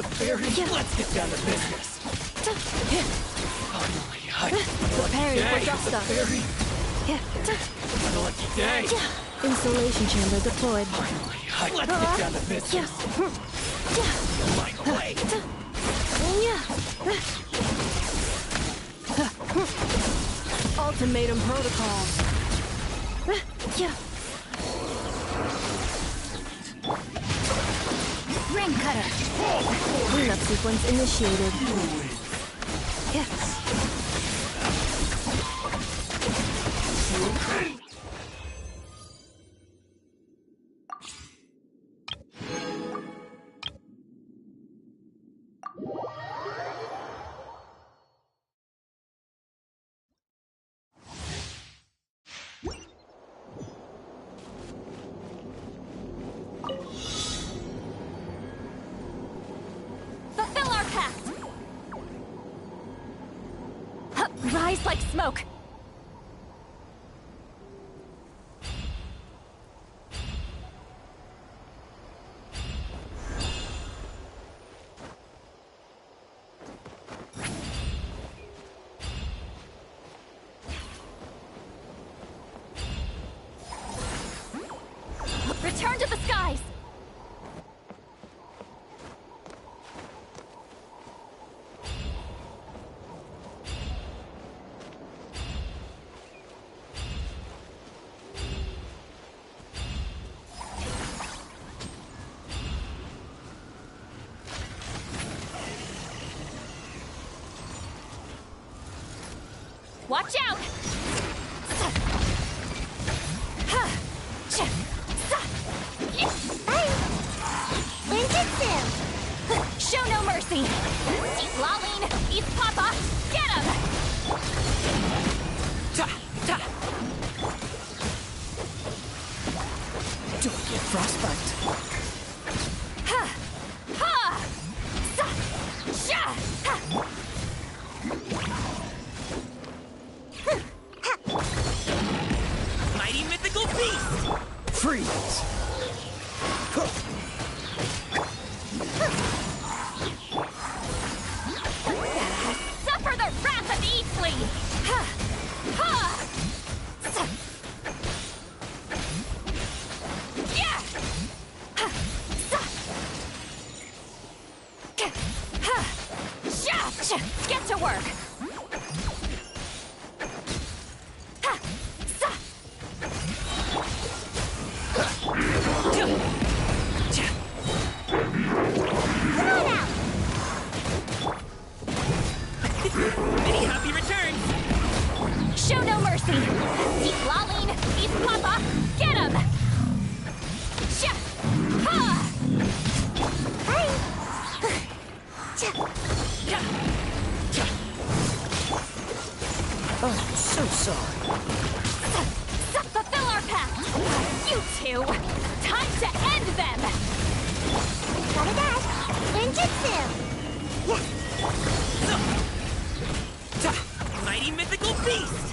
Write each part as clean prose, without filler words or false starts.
the fairy. Let's get down to business. Finally, Preparing for Dusta. Fairy. Another lucky day. Insulation chamber deployed. Finally, let's get down to business. Find a way. Ultimatum protocol. Ring cutter. Cleanup sequence initiated. Fulfill our pact! Rise like smoke! Return to the skies! Watch out! Show no mercy! Eat Laline! Eat Papa! Get him! Don't get frostbite. Mighty mythical beast! Freeze! Suffer the wrath of Eatfleet! Get to work! Many happy returns! Show no mercy! Eat Laline! Eat Papa! Get him! Oh, so sorry. Fulfill our pact! You two! Time to end them! Gotta dash! Ninjutsu! Mighty mythical beast!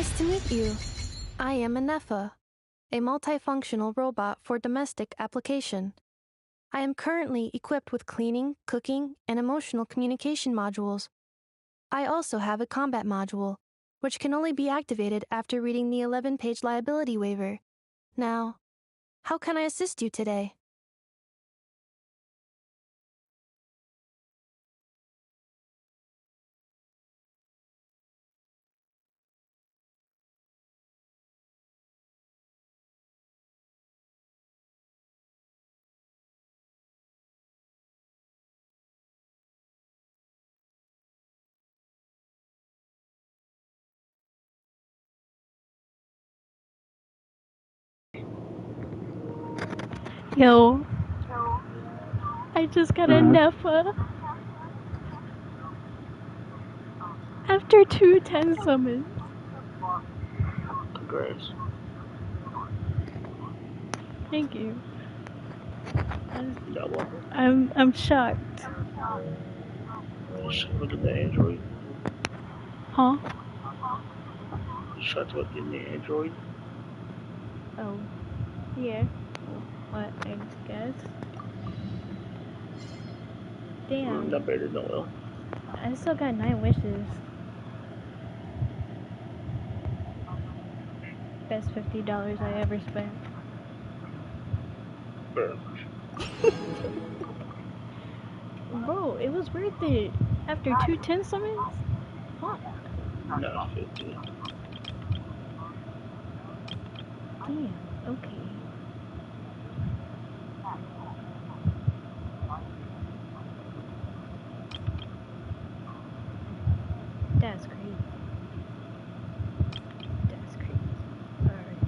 Nice to meet you. I am Anefa, a multifunctional robot for domestic application. I am currently equipped with cleaning, cooking, and emotional communication modules. I also have a combat module, which can only be activated after reading the 11-page liability waiver. Now, how can I assist you today? Yo, I just got a Nefa. After 210 summons. Congrats. Thank you. You're welcome. I'm shocked. Just look at the Android. Huh? Shots about getting the Android. Oh. Yeah. What, I guess? Damn. Not better than Noel. I still got 9 wishes. Best $50 I ever spent. Very Bro, it was worth it. After 210 summons? Fuck. Not 50. Damn. Okay. That's crazy. That's crazy. Alright.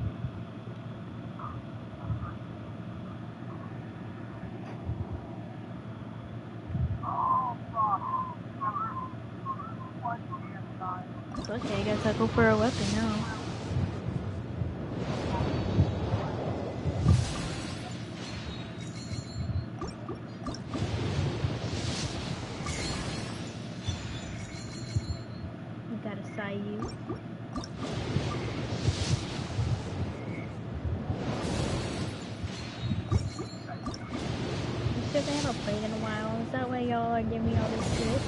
Okay, I guess I'll go for a weapon now. We got a Sayu. You said they haven't played in a while. Is that why y'all are giving me all this shit?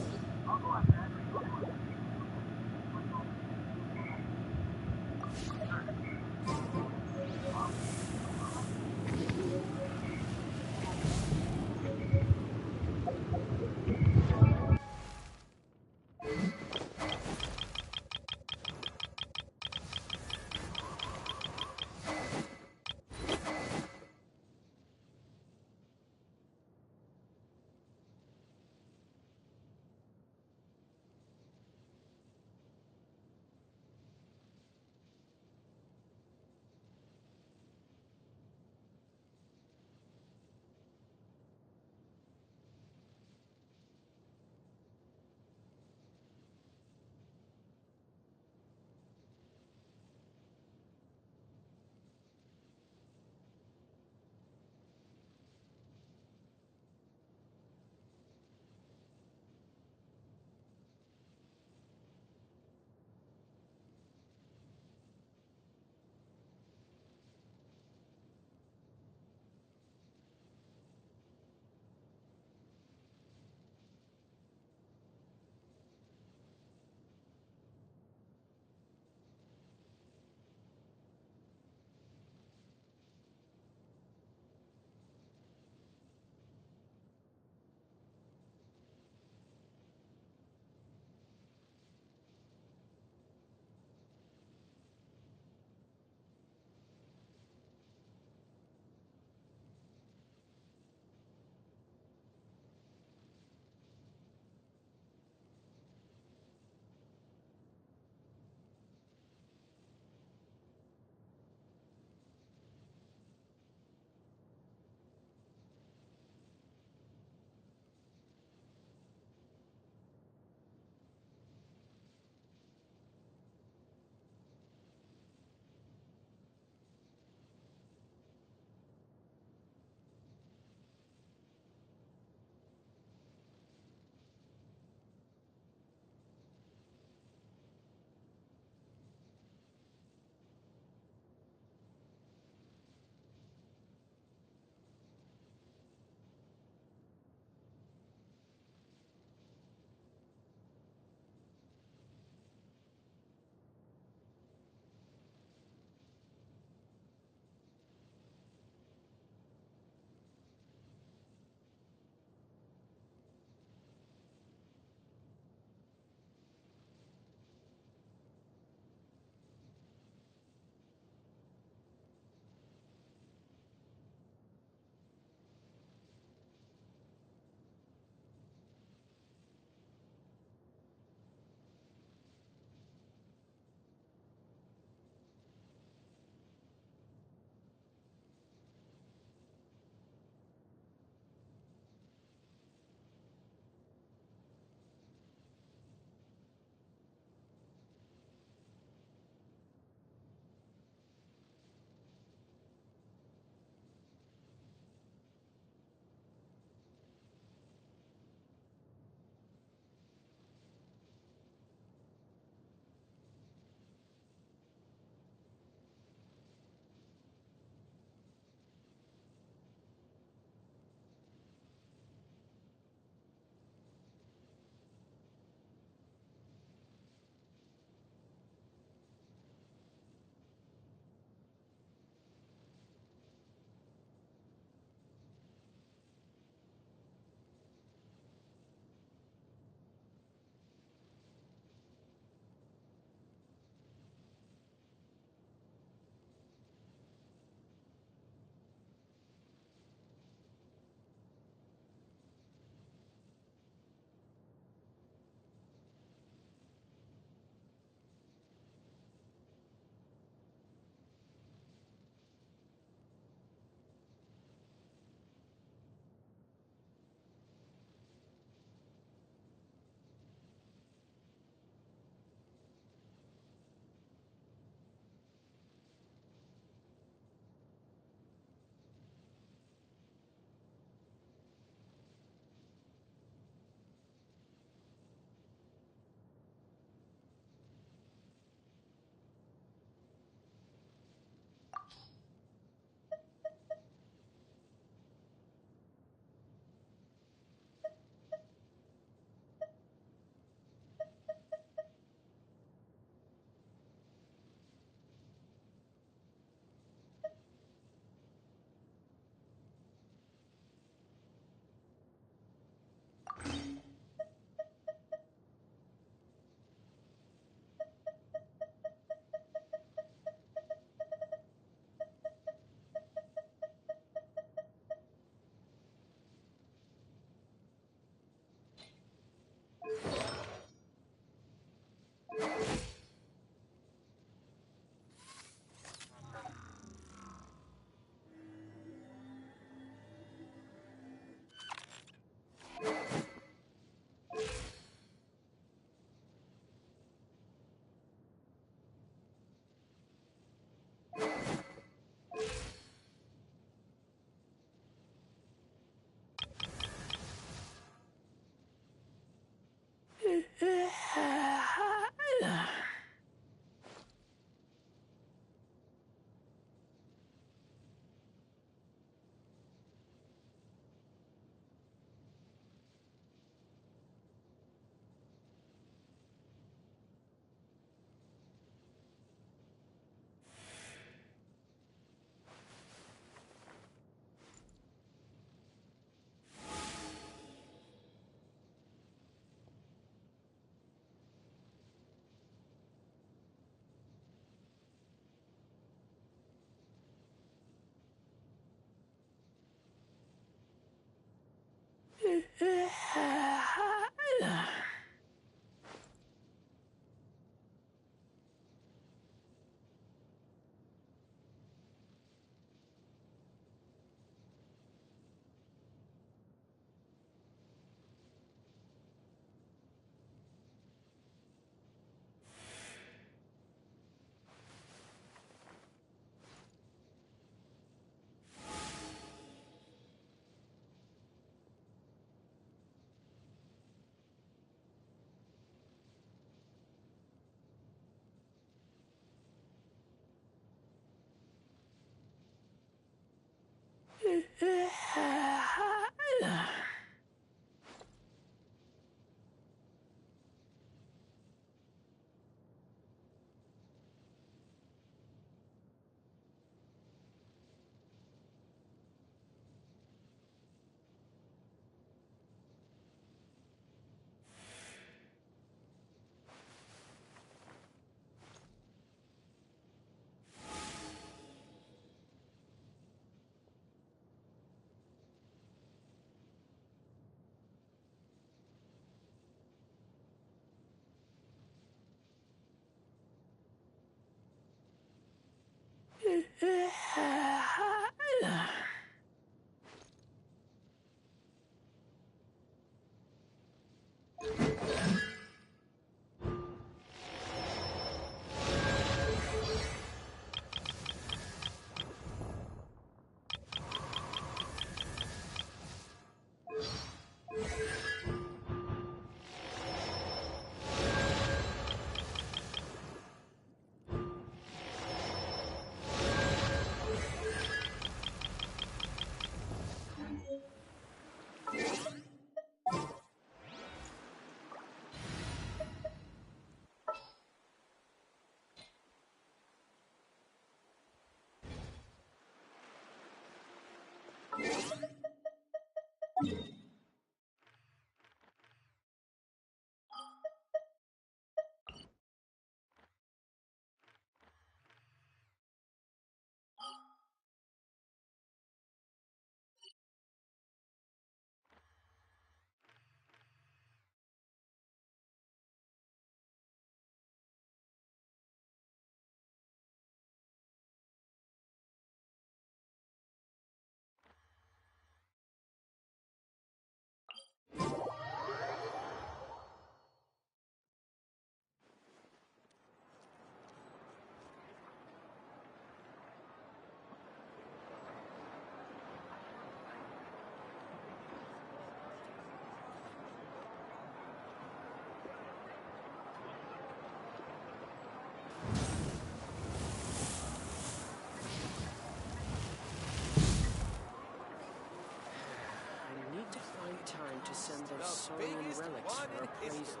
Time to send those Saurian relics for appraisal.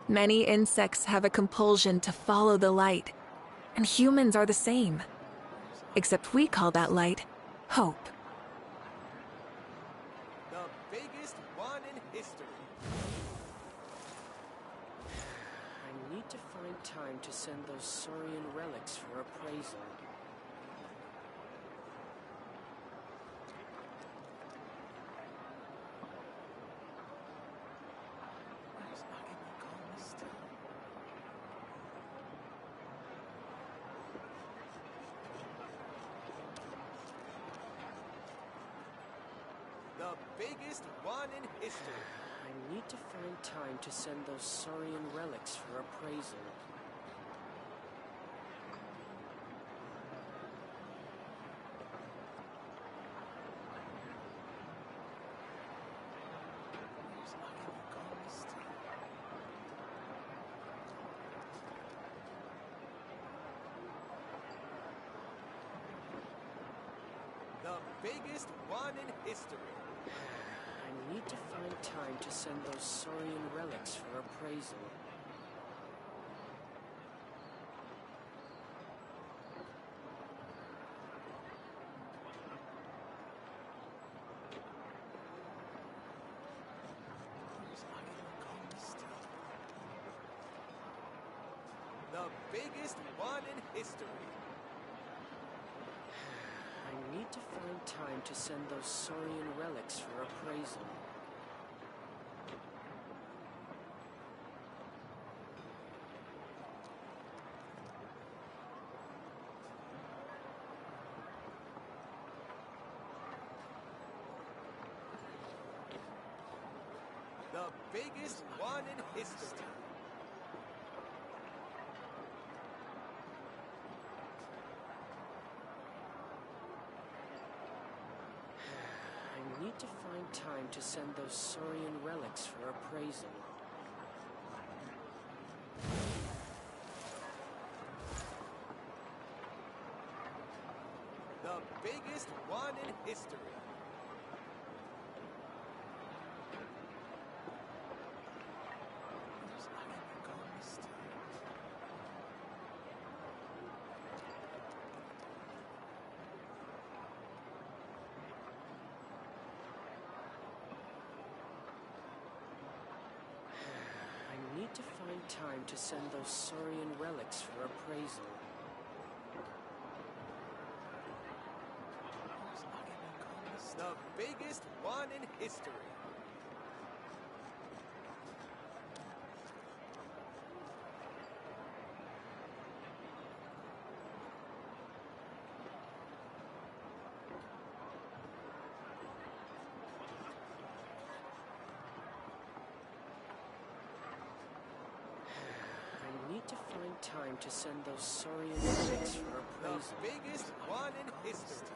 Many insects have a compulsion to follow the light, and humans are the same. Except we call that light hope. The biggest one in history. I need to find time to send those Saurian relics for appraisal. The biggest one in history. I need to find time to send those Saurian relics for appraisal. The biggest one in history. I need to find time to send those Saurian relics for appraisal. biggest one in history. I need to find time to send those Saurian relics for appraisal. The biggest one in history. I need to find time to send those Saurian relics for appraisal. The biggest one in history. I need to find time to send those Saurian relics for appraisal. The biggest one in history. I need to find time to send those Saurian relics for The appraisal. biggest one in history.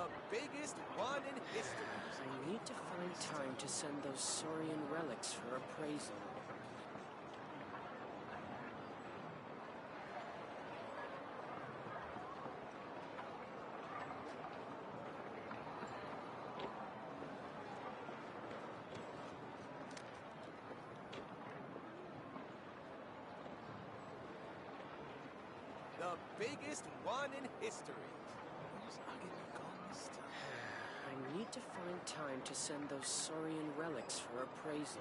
The biggest one in history. I need to find time to send those Saurian relics for appraisal. The biggest one in history. I need to find time to send those Saurian relics for appraisal.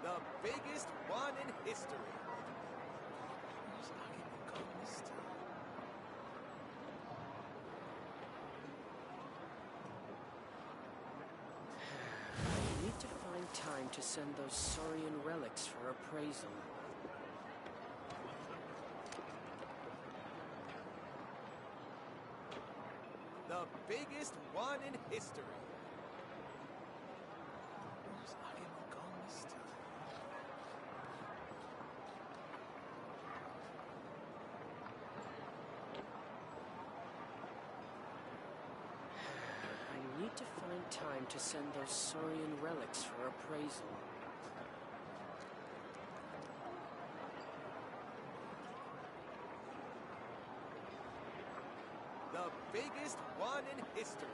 The biggest one in history. I need to find time to send those Saurian relics for appraisal. The biggest one in history. I need to find time to send those Saurian relics for appraisal. The biggest one in history.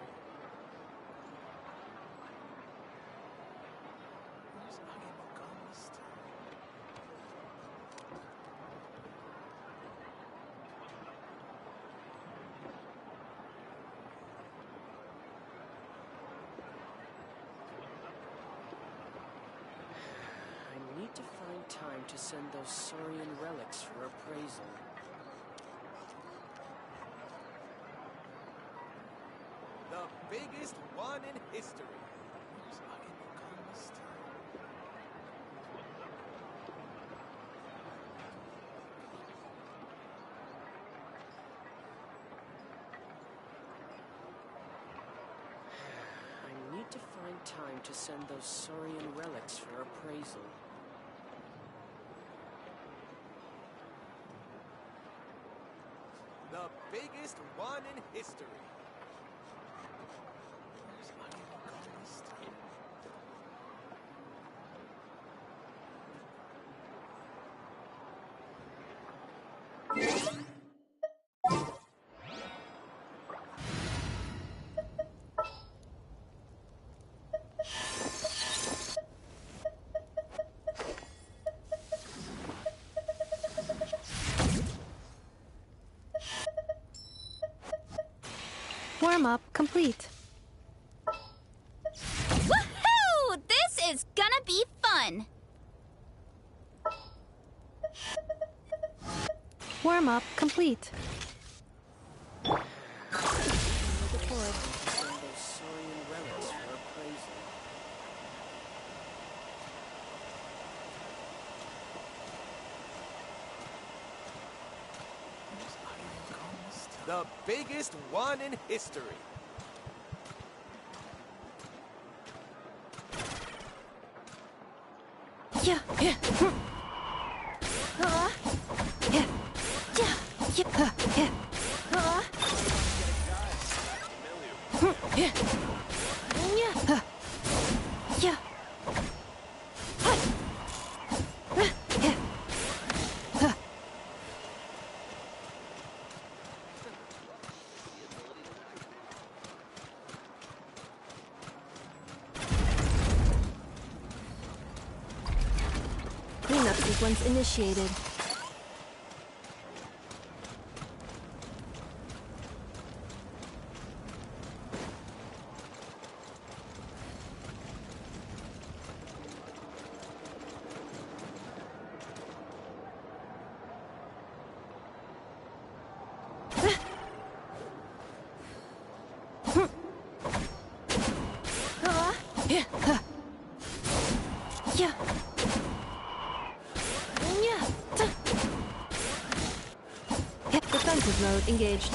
I need to find time to send those Saurian relics for appraisal. The biggest one in history. I need to find time to send those Saurian relics for appraisal. The biggest one in history. Warm-up complete. Woohoo! This is gonna be fun! Warm-up complete. Send those saurian relics for appraisal. The biggest one in history. Yeah, yeah. Yeah. Yeah. Yeah. Yeah. Yeah. Yeah. Yeah. Cleanup sequence initiated. Yeah. Defensive mode engaged.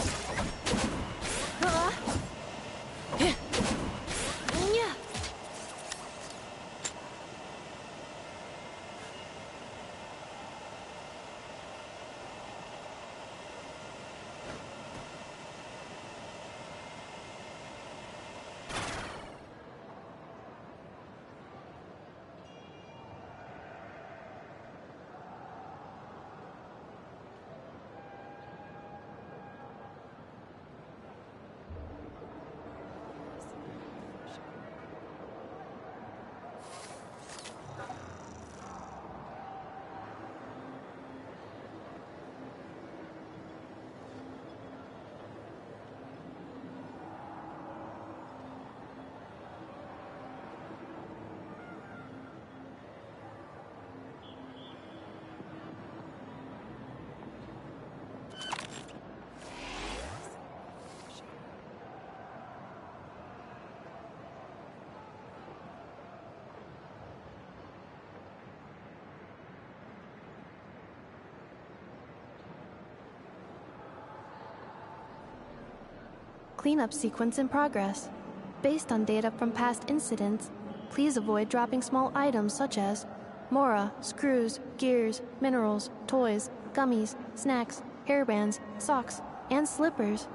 Cleanup sequence in progress. Based on data from past incidents, please avoid dropping small items such as Mora, screws, gears, minerals, toys, gummies, snacks, hairbands, socks, and slippers.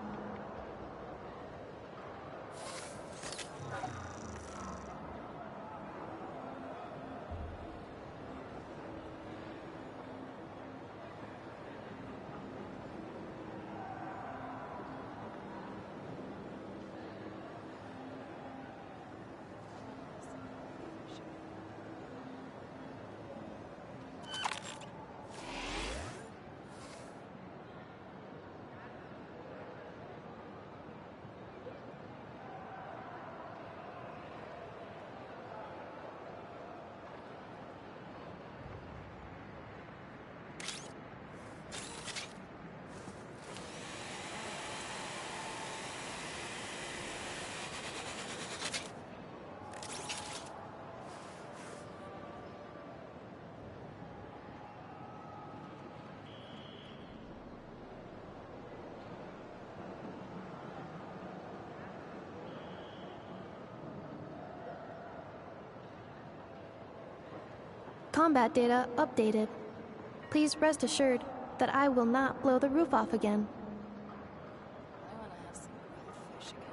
Combat data updated. Please rest assured that I will not blow the roof off again. I want to have some real fish again.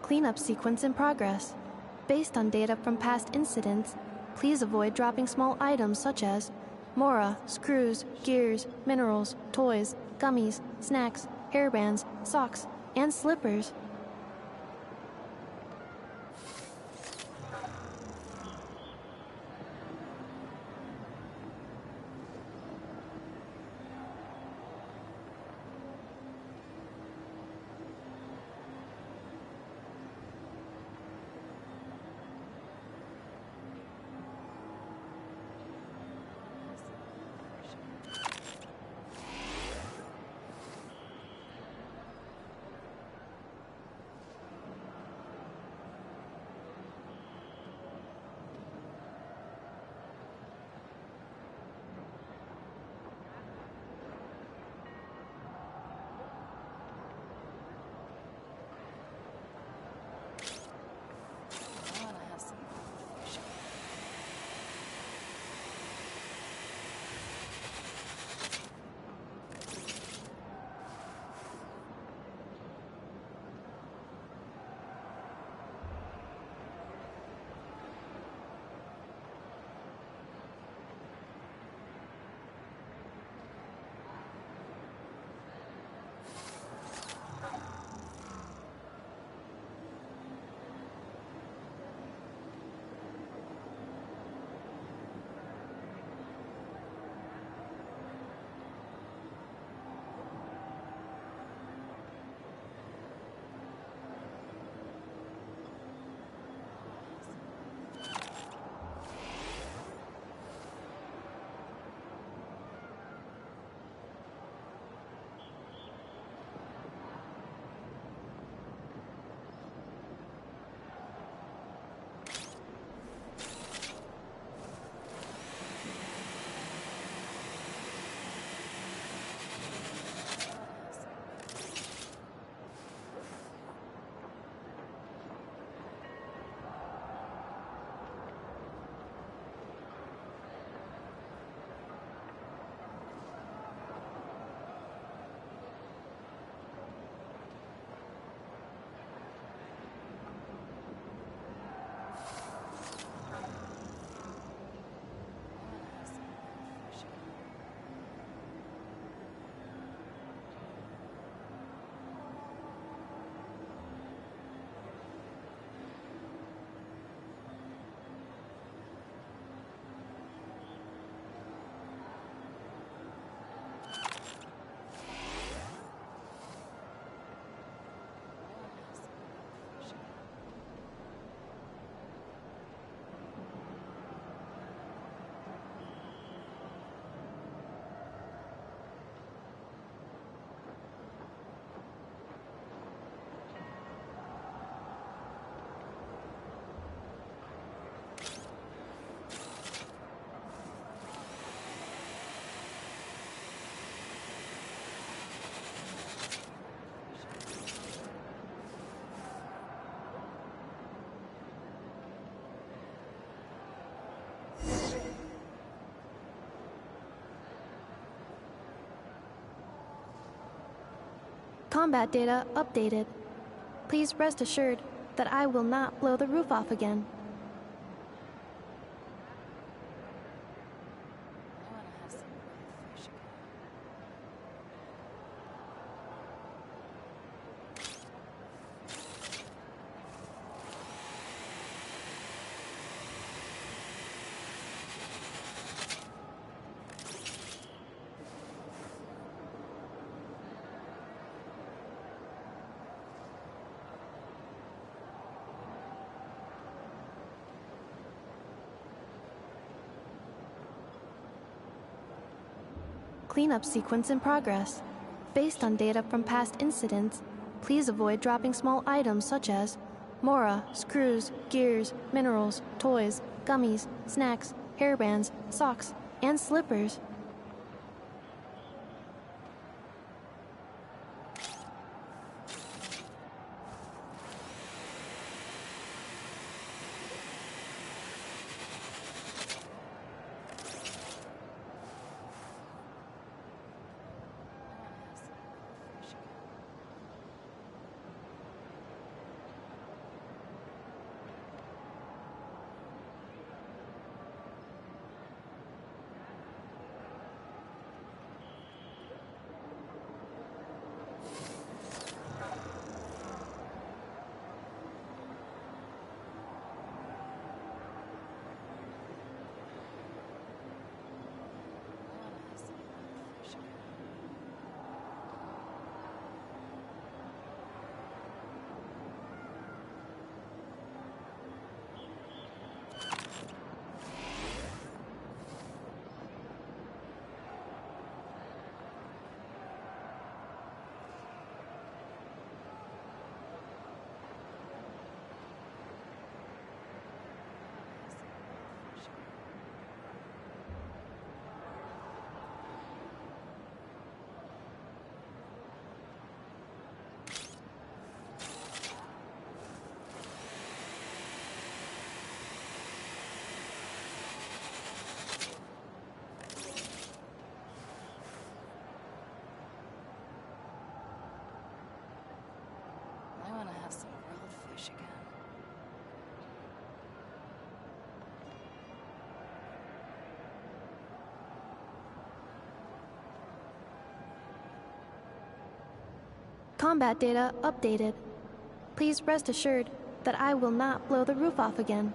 Cleanup sequence in progress. Based on data from past incidents, please avoid dropping small items such as Mora, screws, gears, minerals, toys, gummies, snacks, hairbands, socks, and slippers. Combat data updated. Please rest assured that I will not blow the roof off again. Cleanup sequence in progress. Based on data from past incidents, please avoid dropping small items such as Mora, screws, gears, minerals, toys, gummies, snacks, hairbands, socks, and slippers. Combat data updated. Please rest assured that I will not blow the roof off again.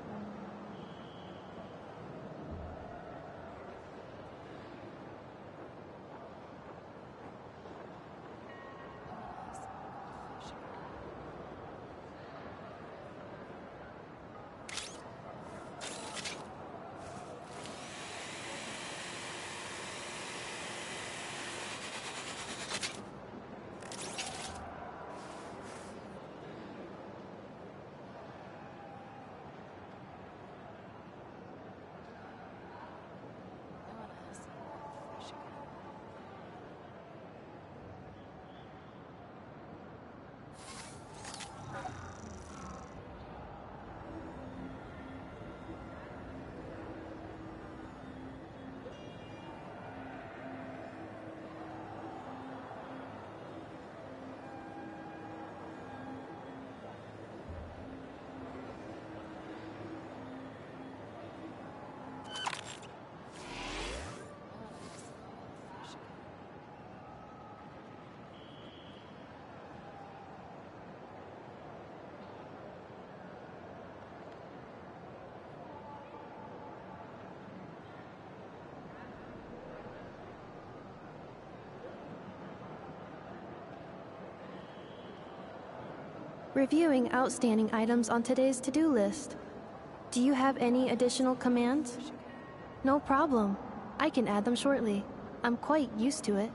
Reviewing outstanding items on today's to-do list. Do you have any additional commands? No problem. I can add them shortly. I'm quite used to it.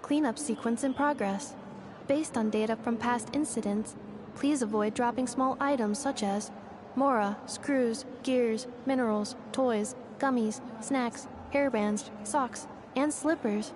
Cleanup sequence in progress. Based on data from past incidents, please avoid dropping small items such as Mora, screws, gears, minerals, toys, gummies, snacks, hairbands, socks, and slippers.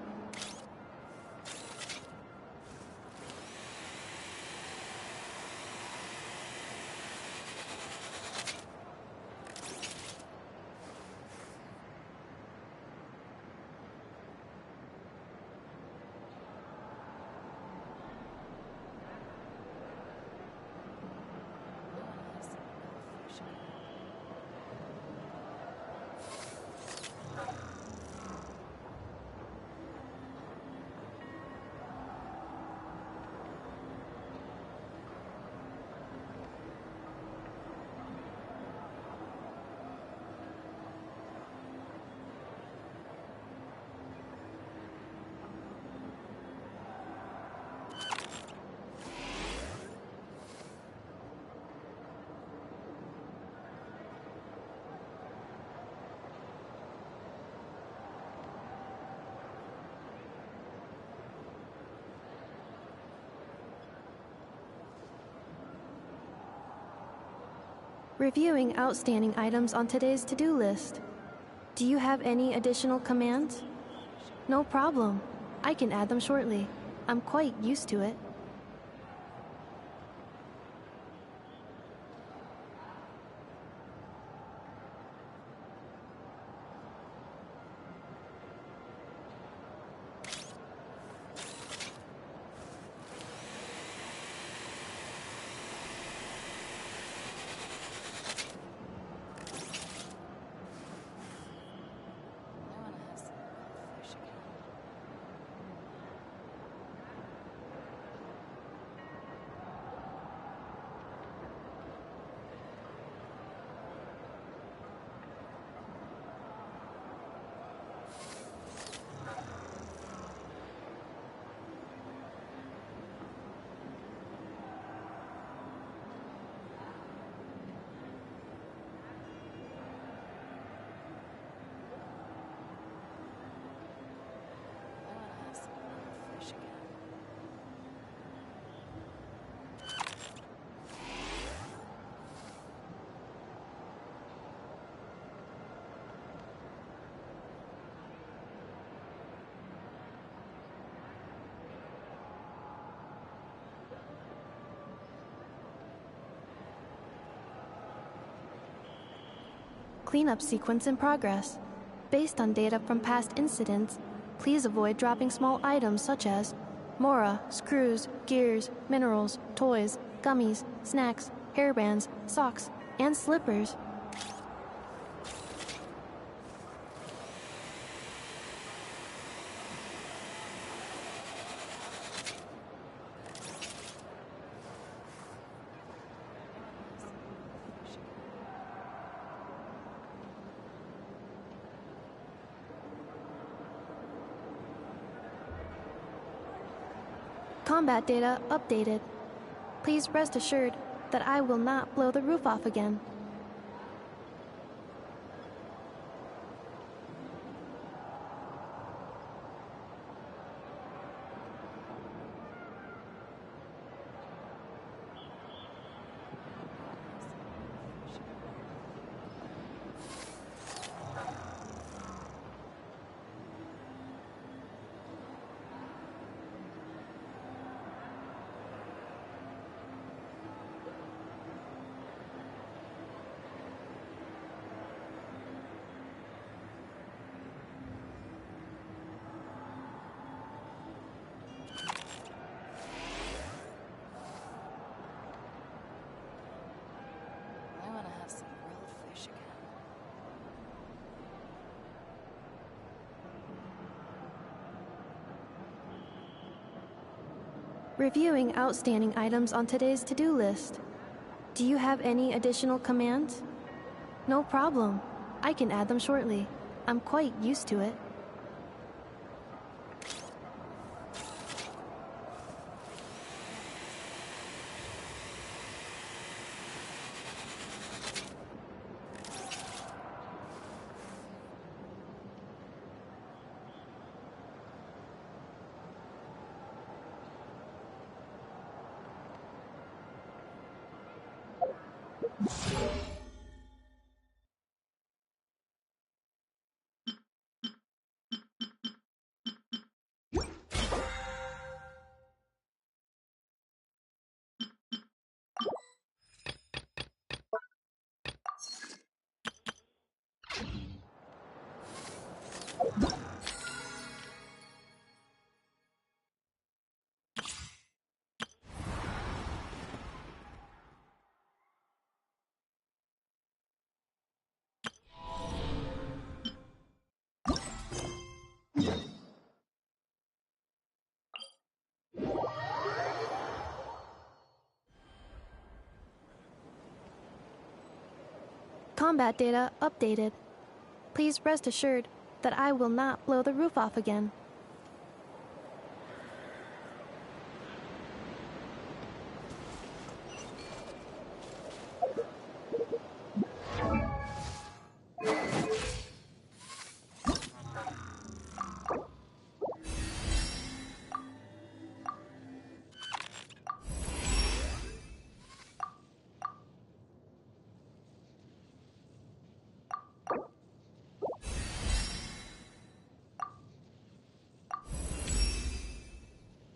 Reviewing outstanding items on today's to-do list. Do you have any additional commands? No problem. I can add them shortly. I'm quite used to it. Cleanup sequence in progress. Based on data from past incidents, please avoid dropping small items such as Mora, screws, gears, minerals, toys, gummies, snacks, hairbands, socks, and slippers. Combat data updated. Please rest assured that I will not blow the roof off again. I want to have some grilled fish again. Reviewing outstanding items on today's to-do list. Do you have any additional commands? No problem. I can add them shortly. I'm quite used to it. Combat data updated. Please rest assured that I will not blow the roof off again.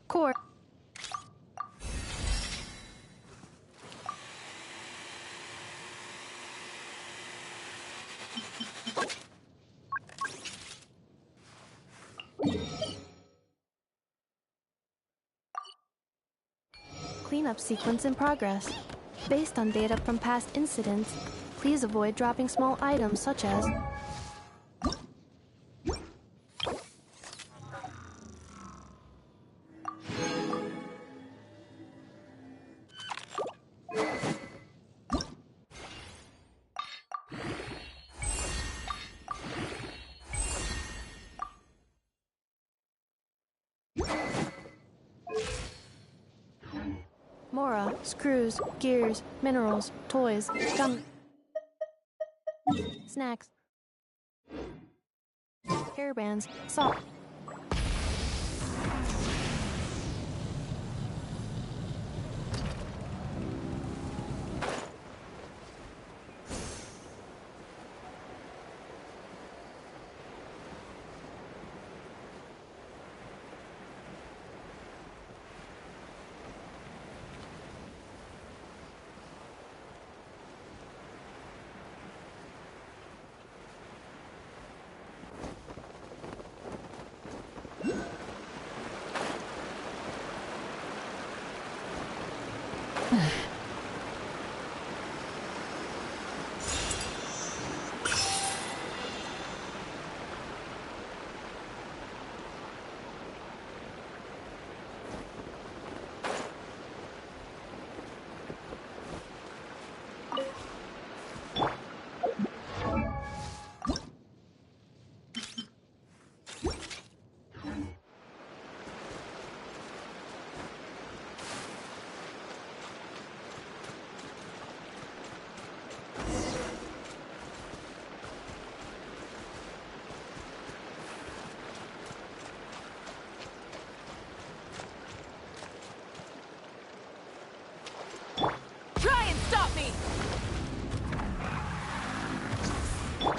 Core. Cleanup sequence in progress. Based on data from past incidents, please avoid dropping small items such as Mora, screws, gears, minerals, toys, gum, snacks, hairbands, salt.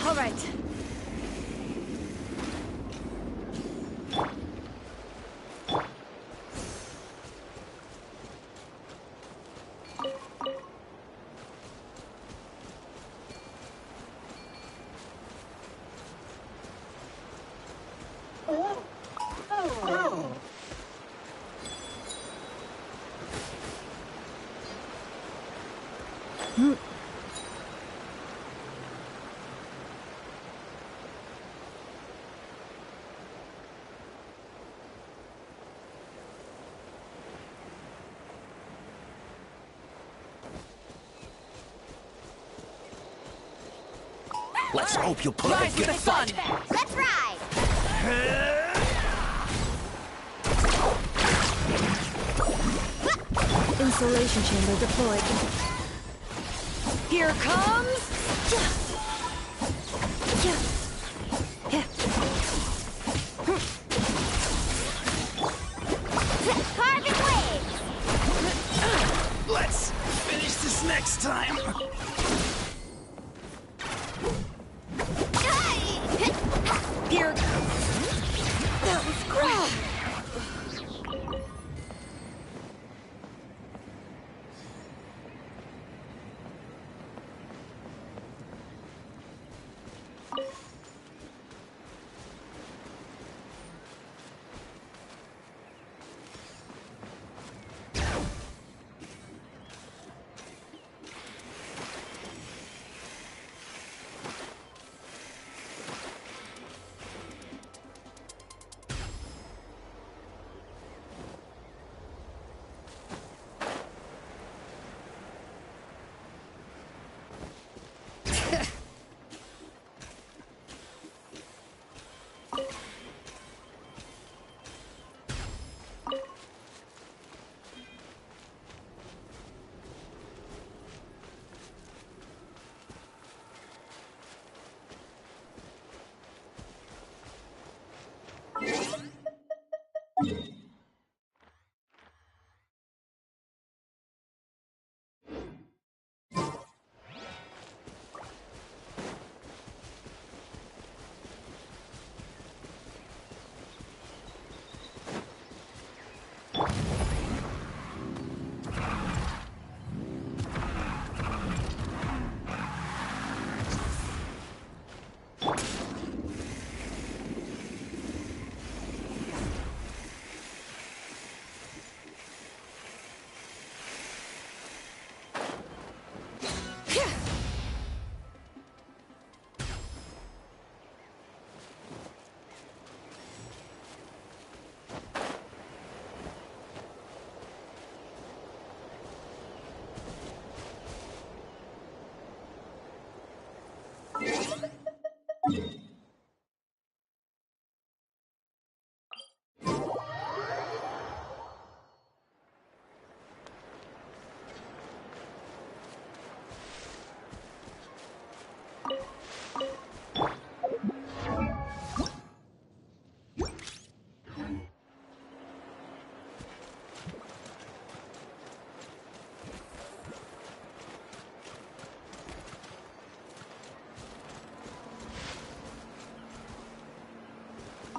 All right. Let's hope you pull up a Rise with good the sun! fight. Let's ride! Insulation chamber deployed. Here comes... Carving waves! Let's finish this next time. Here... That was great!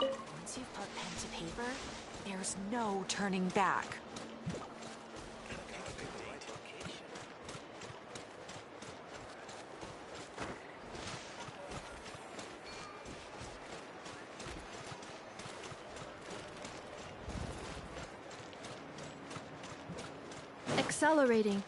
Once you've put pen to paper, there's no turning back. Accelerating.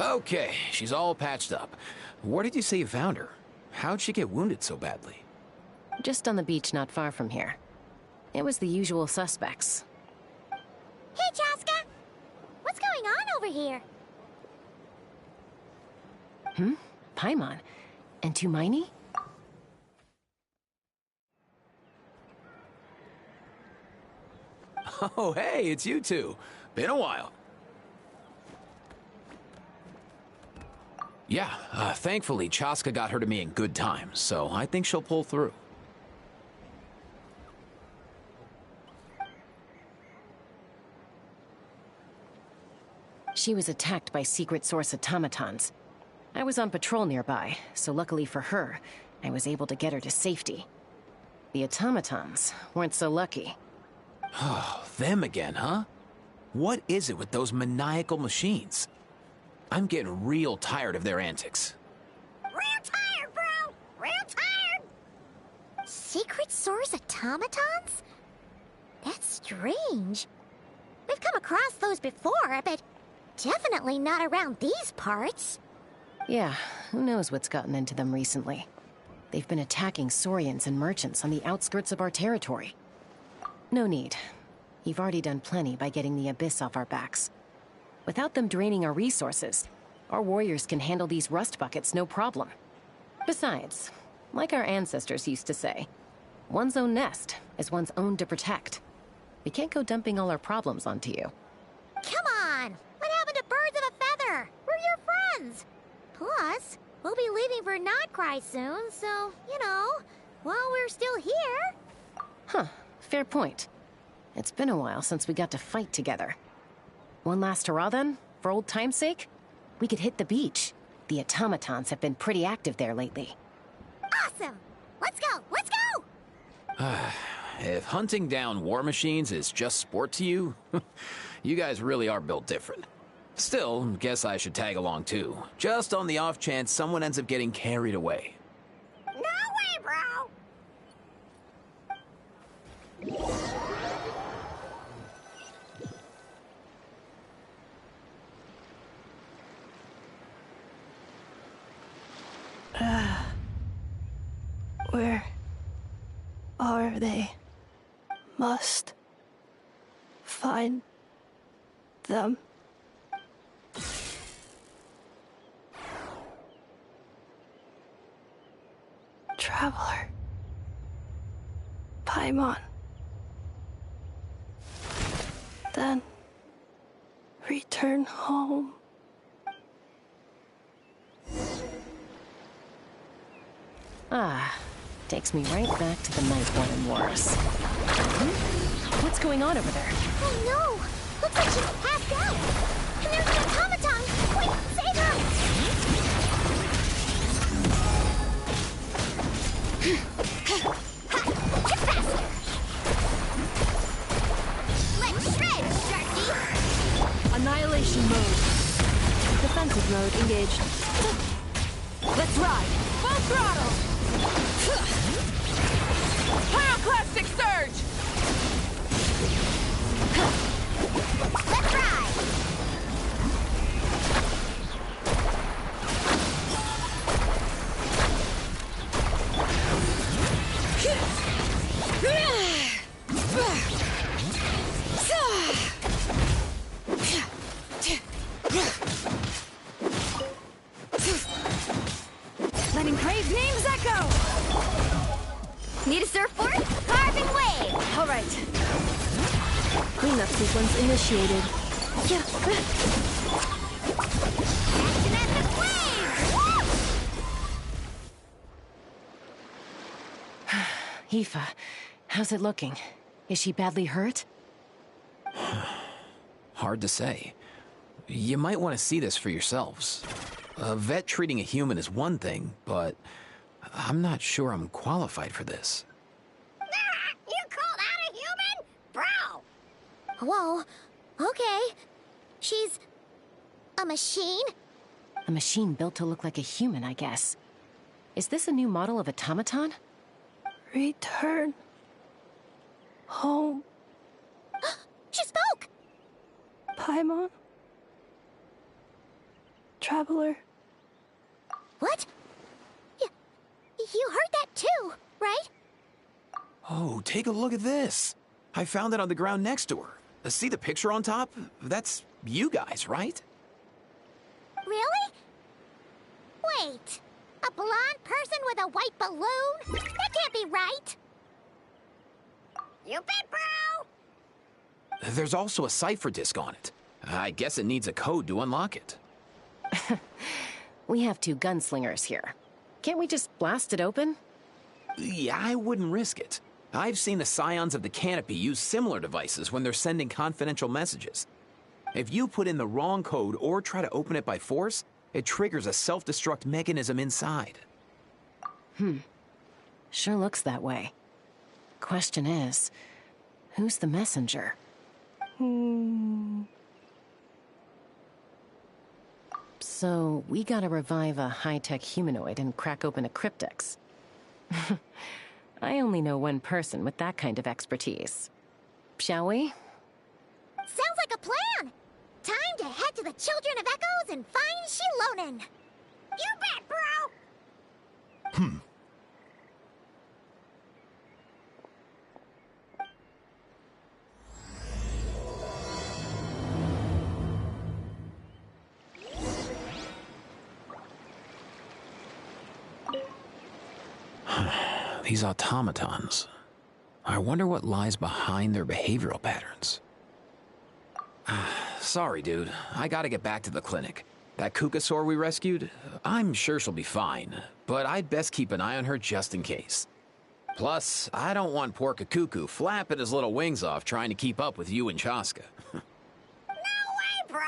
Okay, she's all patched up. Where did you say you found her? How'd she get wounded so badly? Just on the beach not far from here. It was the usual suspects. Hey, Chaska! What's going on over here? Paimon. And Tumaini? Oh, hey, it's you two. Been a while. Yeah, thankfully Chaska got her to me in good time, so I think she'll pull through. She was attacked by Secret Source automatons. I was on patrol nearby, so luckily for her, I was able to get her to safety. The automatons weren't so lucky. Oh, them again, huh? What is it with those maniacal machines? I'm getting real tired of their antics. Real tired, bro! Real tired! Secret Source automatons? That's strange. We've come across those before, but definitely not around these parts. Yeah, who knows what's gotten into them recently. They've been attacking Saurians and merchants on the outskirts of our territory. No need. You've already done plenty by getting the Abyss off our backs. Without them draining our resources, our warriors can handle these rust buckets no problem. Besides, like our ancestors used to say, one's own nest is one's own to protect. We can't go dumping all our problems onto you. Come on! What happened to birds of a feather? We're your friends! Plus, we'll be leaving for Notcry soon, so, you know, while we're still here... Huh, fair point. It's been a while since we got to fight together. One last hurrah then, for old time's sake? We could hit the beach. The automatons have been pretty active there lately. Awesome! Let's go! Let's go! If hunting down war machines is just sport to you, you guys really are built different. Still, guess I should tag along too, just on the off chance someone ends up getting carried away. No way, bro! Where are they? must find them. Traveler. Paimon. Then return home. Ah, takes me right back to the night one in Wars. What's going on over there? Oh no! Looks like she's passed out! And there's an automaton! Quick, save her! Ha! Get faster! Let's shred, Sharky! Annihilation mode. Defensive mode engaged. Let's ride! Full throttle! Pyroclastic surge! Let's ride! Letting Crave's names echo! Need a surfboard? Carving wave! Alright. Cleanup sequence initiated. Action at the wave! Aoife, how's it looking? Is she badly hurt? Hard to say. You might want to see this for yourselves. A vet treating a human is one thing, but I'm not sure I'm qualified for this. You call that a human? Bro! Whoa, okay. She's a machine? A machine built to look like a human, I guess. Is this a new model of automaton? Return home. She spoke! Paimon. Traveler. What? You heard that too, right? Oh, take a look at this. I found it on the ground next to her. See the picture on top? That's you guys, right? Really? Wait, a blonde person with a white balloon? That can't be right. You bet, bro! There's also a cipher disk on it. I guess it needs a code to unlock it. We have two gunslingers here. Can't we just blast it open? Yeah, I wouldn't risk it. I've seen the Scions of the Canopy use similar devices when they're sending confidential messages. If you put in the wrong code or try to open it by force, it triggers a self-destruct mechanism inside. Sure looks that way. Question is, who's the messenger? So, we gotta revive a high-tech humanoid and crack open a cryptex. I only know one person with that kind of expertise. Shall we? Sounds like a plan! Time to head to the Children of Echoes and find Shilonen! You bet, bro! These automatons. I wonder what lies behind their behavioral patterns. Sorry, dude. I gotta get back to the clinic. That Kukasaur we rescued, I'm sure she'll be fine, but I'd best keep an eye on her just in case. Plus, I don't want poor Kakuku flapping his little wings off trying to keep up with you and Chaska. No way, bro!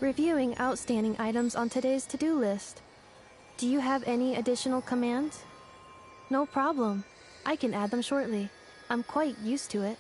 Reviewing outstanding items on today's to-do list. Do you have any additional commands? No problem. I can add them shortly. I'm quite used to it.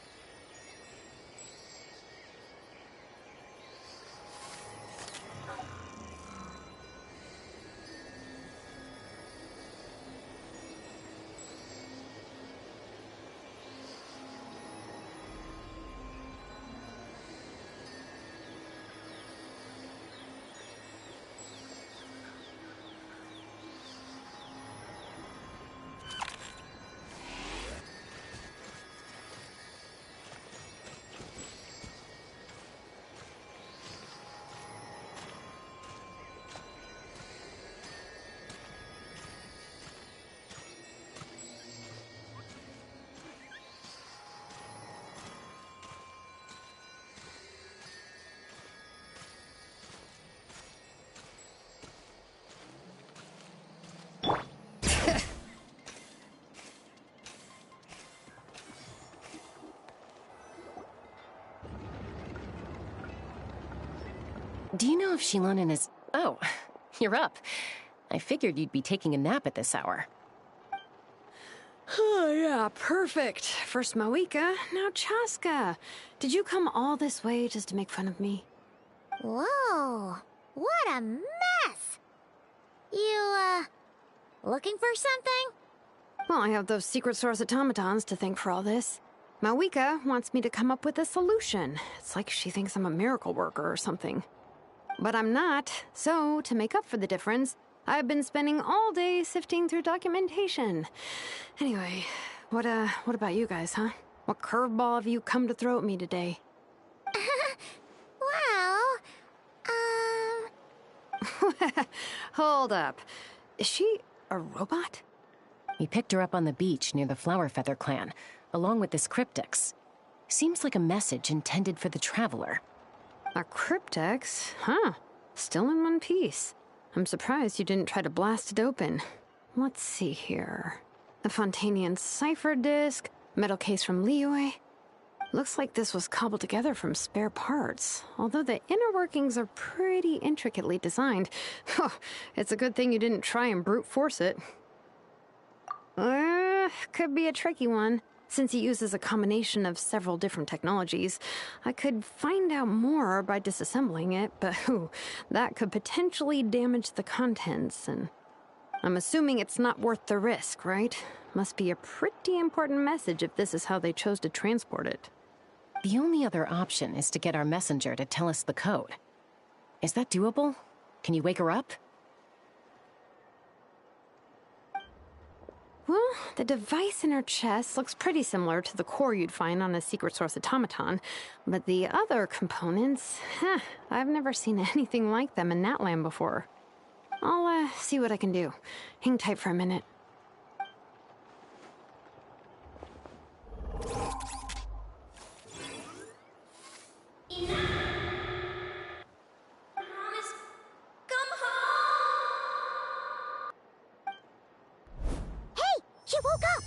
Do you know if Shilonen is... Oh, you're up. I figured you'd be taking a nap at this hour. Oh, yeah, perfect. First Mawika, now Chaska. Did you come all this way just to make fun of me? Whoa, what a mess! You, looking for something? Well, I have those secret source automatons to thank for all this. Mawika wants me to come up with a solution. It's like she thinks I'm a miracle worker or something. But I'm not, so to make up for the difference, I've been spending all day sifting through documentation. Anyway, what about you guys, huh? What curveball have you come to throw at me today? Well, Hold up. Is she a robot? We picked her up on the beach near the Flowerfeather clan, along with this cryptix. Seems like a message intended for the Traveler. A cryptex? Huh. Still in one piece. I'm surprised you didn't try to blast it open. Let's see here. The Fontanian cipher disk, metal case from Liyue. Looks like this was cobbled together from spare parts, although the inner workings are pretty intricately designed. It's a good thing you didn't try and brute force it. Could be a tricky one. Since he uses a combination of several different technologies, I could find out more by disassembling it, but that could potentially damage the contents, and I'm assuming it's not worth the risk, right? Must be a pretty important message if this is how they chose to transport it. The only other option is to get our messenger to tell us the code. Is that doable? Can you wake her up? Well, the device in her chest looks pretty similar to the core you'd find on a secret source automaton, but the other components, I've never seen anything like them in Natlan before. I'll see what I can do. Hang tight for a minute. She woke up!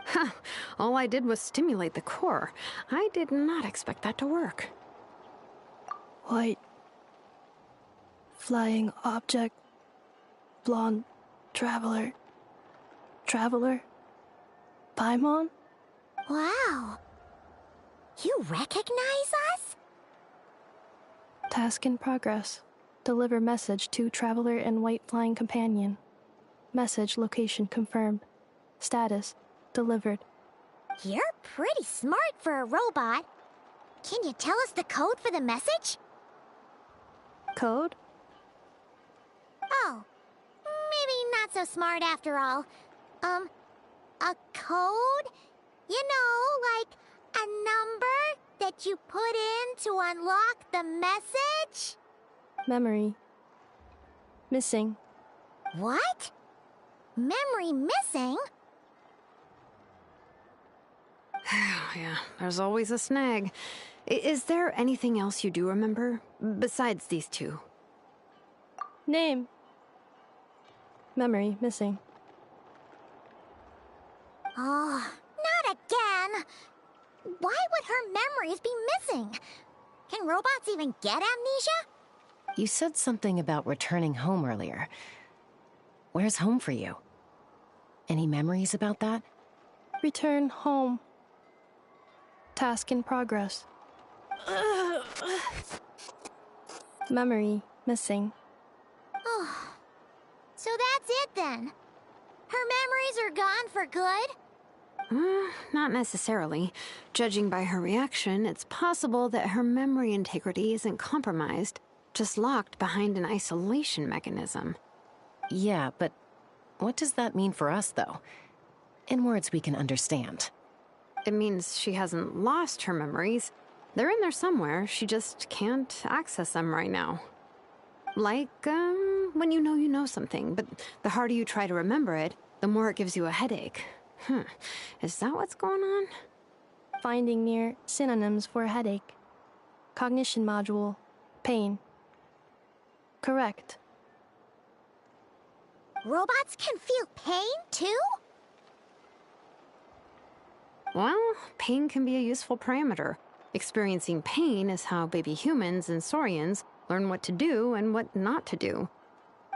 Huh. All I did was stimulate the core. I did not expect that to work. White. Flying object. Blonde. Traveler. Traveler? Paimon? Wow. You recognize us? Task in progress. Deliver message to Traveler and White Flying Companion. Message location confirmed. Status delivered. You're pretty smart for a robot. Can you tell us the code for the message? Code? Oh, maybe not so smart after all. A code? You know, like a number that you put in to unlock the message? Memory. Missing. What? Memory missing? Yeah, there's always a snag. Is there anything else you do remember, besides these two? Name. Memory missing. Oh, not again! Why would her memories be missing? Can robots even get amnesia? You said something about returning home earlier. Where's home for you? Any memories about that? Return home. Task in progress. Memory missing. Oh, so that's it then. Her memories are gone for good? Not necessarily. Judging by her reaction, it's possible that her memory integrity isn't compromised, just locked behind an isolation mechanism. Yeah, but what does that mean for us, though? In words we can understand. It means she hasn't lost her memories. They're in there somewhere, she just can't access them right now. Like, when you know something, but the harder you try to remember it, the more it gives you a headache. Is that what's going on? Finding near synonyms for headache. Cognition module. Pain. Correct. Robots can feel pain, too? Well, pain can be a useful parameter. Experiencing pain is how baby humans and saurians learn what to do and what not to do.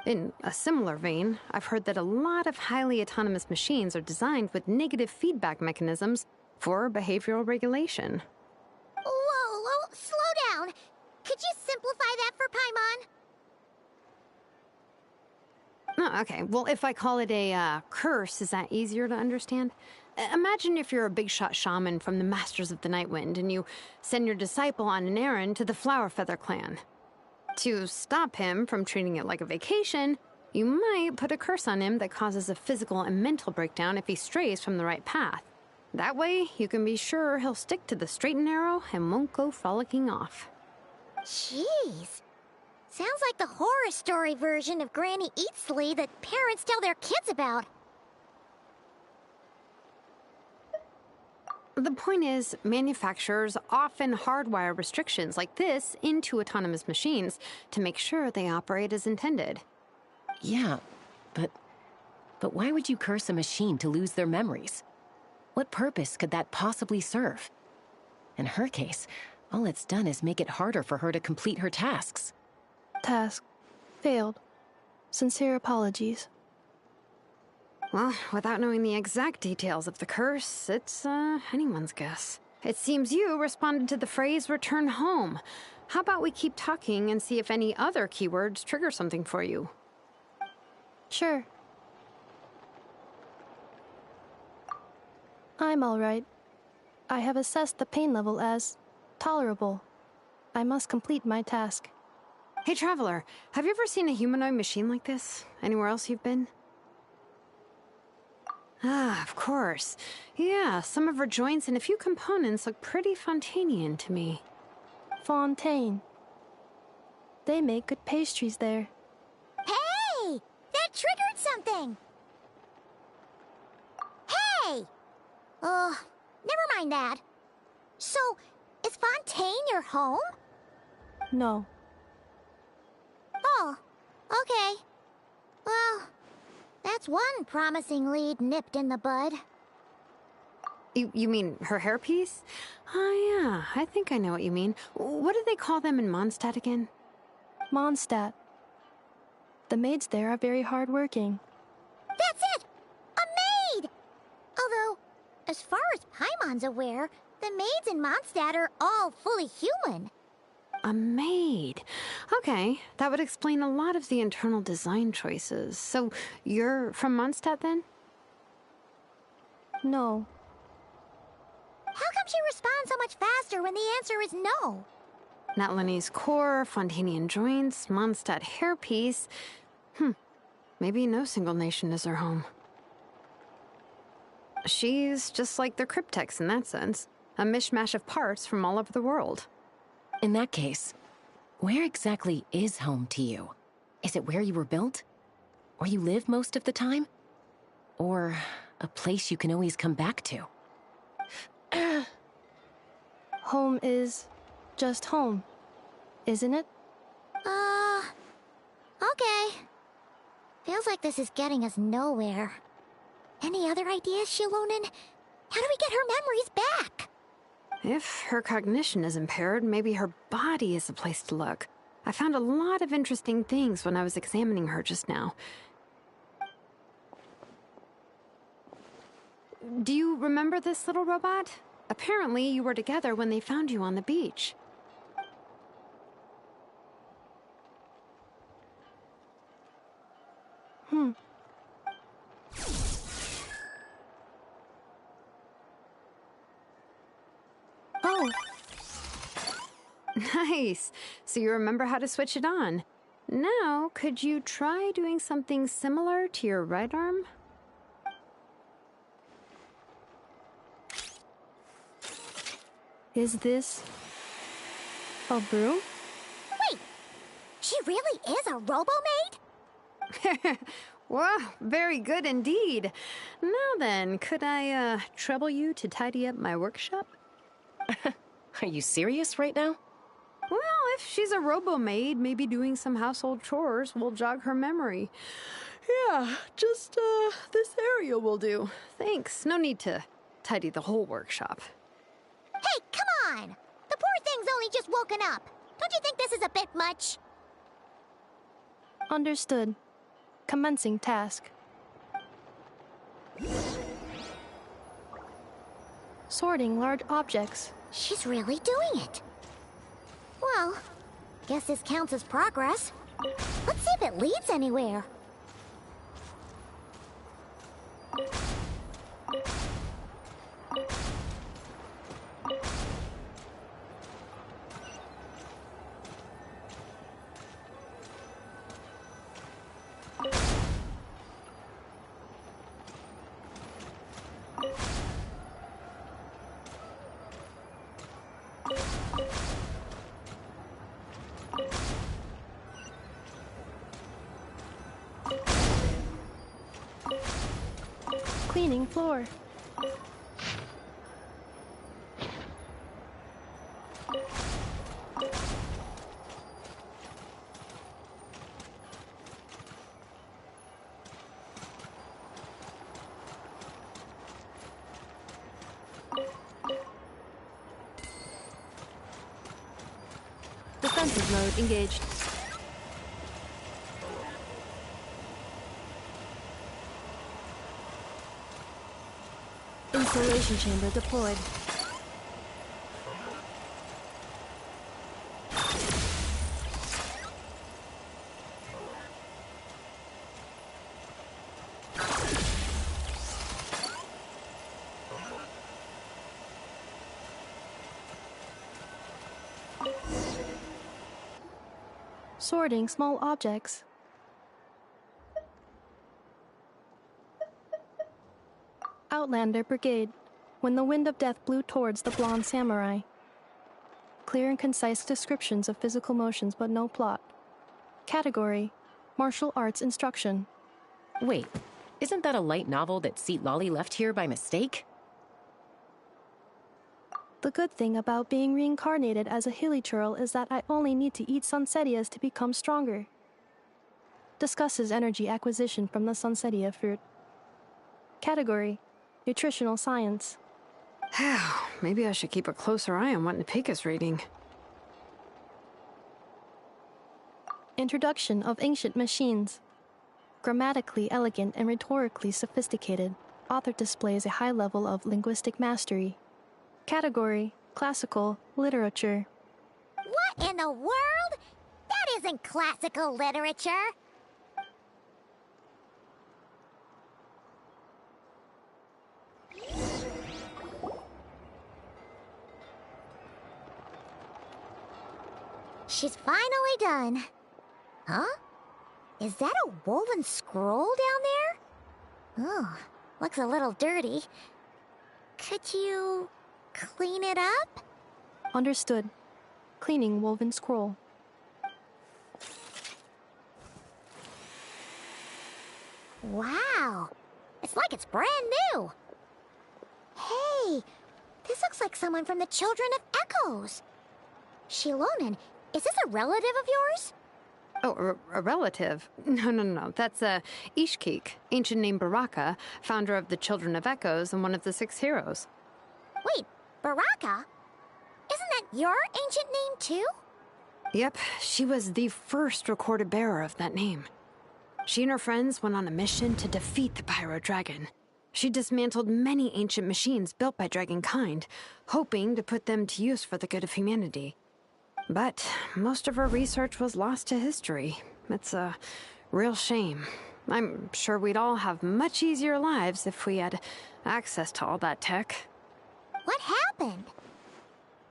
In a similar vein, I've heard that a lot of highly autonomous machines are designed with negative feedback mechanisms for behavioral regulation. Whoa, slow down. Could you simplify that for Paimon? Oh, okay, well, if I call it a curse, is that easier to understand? Imagine if you're a big-shot shaman from the Masters of the Nightwind and you send your disciple on an errand to the Flowerfeather clan. To stop him from treating it like a vacation, you might put a curse on him that causes a physical and mental breakdown if he strays from the right path. That way, you can be sure he'll stick to the straight and narrow and won't go frolicking off. Jeez. Sounds like the horror story version of Granny Eatsley that parents tell their kids about. The point is, manufacturers often hardwire restrictions like this into autonomous machines to make sure they operate as intended. Yeah, but why would you curse a machine to lose their memories? What purpose could that possibly serve? In her case, all it's done is make it harder for her to complete her tasks. Task. Failed. Sincere apologies. Well, without knowing the exact details of the curse, it's anyone's guess. It seems you responded to the phrase return home. How about we keep talking and see if any other keywords trigger something for you? Sure. I'm all right. I have assessed the pain level as tolerable. I must complete my task. Hey, Traveler, have you ever seen a humanoid machine like this? Anywhere else you've been? Ah, of course. Yeah, some of her joints and a few components look pretty Fontainian to me. Fontaine. They make good pastries there. Hey! That triggered something! Hey! Never mind that. So, is Fontaine your home? No. Oh, okay. Well, that's one promising lead nipped in the bud. You mean her hairpiece? Oh yeah, I think I know what you mean. What do they call them in Mondstadt again? Mondstadt. The maids there are very hardworking. That's it! A maid! Although, as far as Paimon's aware, the maids in Mondstadt are all fully human. A maid. Okay, that would explain a lot of the internal design choices. So, you're from Mondstadt then? No. How come she responds so much faster when the answer is no? Natlanese core, Fontainian joints, Mondstadt hairpiece. Maybe no single nation is her home. She's just like the Cryptex in that sense. A mishmash of parts from all over the world. In that case, where exactly is home to you? Is it where you were built? Where you live most of the time? Or a place you can always come back to? Home is just home, isn't it? Okay. Feels like this is getting us nowhere. Any other ideas, Shilonen? How do we get her memories back? If her cognition is impaired, maybe her body is the place to look. I found a lot of interesting things when I was examining her just now. Do you remember this little robot? Apparently, you were together when they found you on the beach. Oh. Nice. So you remember how to switch it on. Now, could you try doing something similar to your right arm? Is this a broom? Wait, she really is a robo-maid? Wow, very good indeed. Now then, could I, trouble you to tidy up my workshop? Are you serious right now? Well, if she's a robo-maid, maybe doing some household chores will jog her memory. Yeah, just, this area will do. Thanks. No need to tidy the whole workshop. Hey, come on! The poor thing's only just woken up. Don't you think this is a bit much? Understood. Commencing task. Sorting large objects. She's really doing it. Well, guess this counts as progress. Let's see if it leads anywhere. Cleaning floor. Defensive mode engaged. Insulation chamber deployed. Sorting small objects. Outlander Brigade. When the wind of death blew towards the blonde samurai. Clear and concise descriptions of physical motions, but no plot. Category: martial arts instruction. Wait, isn't that a light novel that Seat Lolly left here by mistake? The good thing about being reincarnated as a hilichurl is that I only need to eat sunsetias to become stronger. Discusses energy acquisition from the sunsetia fruit. Category: nutritional science. Maybe I should keep a closer eye on what Nepika's reading. Introduction of ancient machines. Grammatically elegant and rhetorically sophisticated, author displays a high level of linguistic mastery. Category: classical literature. What in the world? That isn't classical literature. She's finally done. Huh? Is that a woven scroll down there? Oh, Looks a little dirty. Could you clean it up? Understood. Cleaning woven scroll. Wow. It's like it's brand new. Hey, this looks like someone from the Children of Echoes. Shilonen, is this a relative of yours? Oh, a relative? No. That's Ishkik, ancient name Baraka, founder of the Children of Echoes and one of the 6 heroes. Wait, Baraka? Isn't that your ancient name too? Yep, she was the first recorded bearer of that name. She and her friends went on a mission to defeat the Pyro Dragon. She dismantled many ancient machines built by Dragonkind, hoping to put them to use for the good of humanity. But most of her research was lost to history. It's a real shame. I'm sure we'd all have much easier lives if we had access to all that tech. What happened?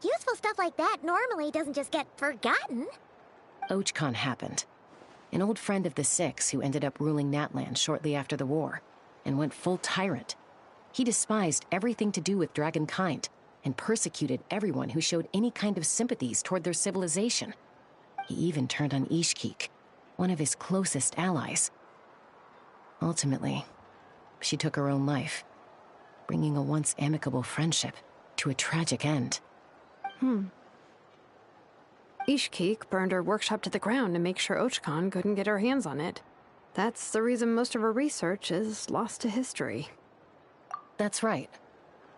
Useful stuff like that normally doesn't just get forgotten. Ochkon happened. An old friend of the 6 who ended up ruling Natlan shortly after the war, and went full tyrant. He despised everything to do with Dragonkind, and persecuted everyone who showed any kind of sympathies toward their civilization. He even turned on Ishkik, one of his closest allies. Ultimately, she took her own life, bringing a once amicable friendship to a tragic end. Ishkik burned her workshop to the ground to make sure Ochkon couldn't get her hands on it. That's the reason most of her research is lost to history. That's right.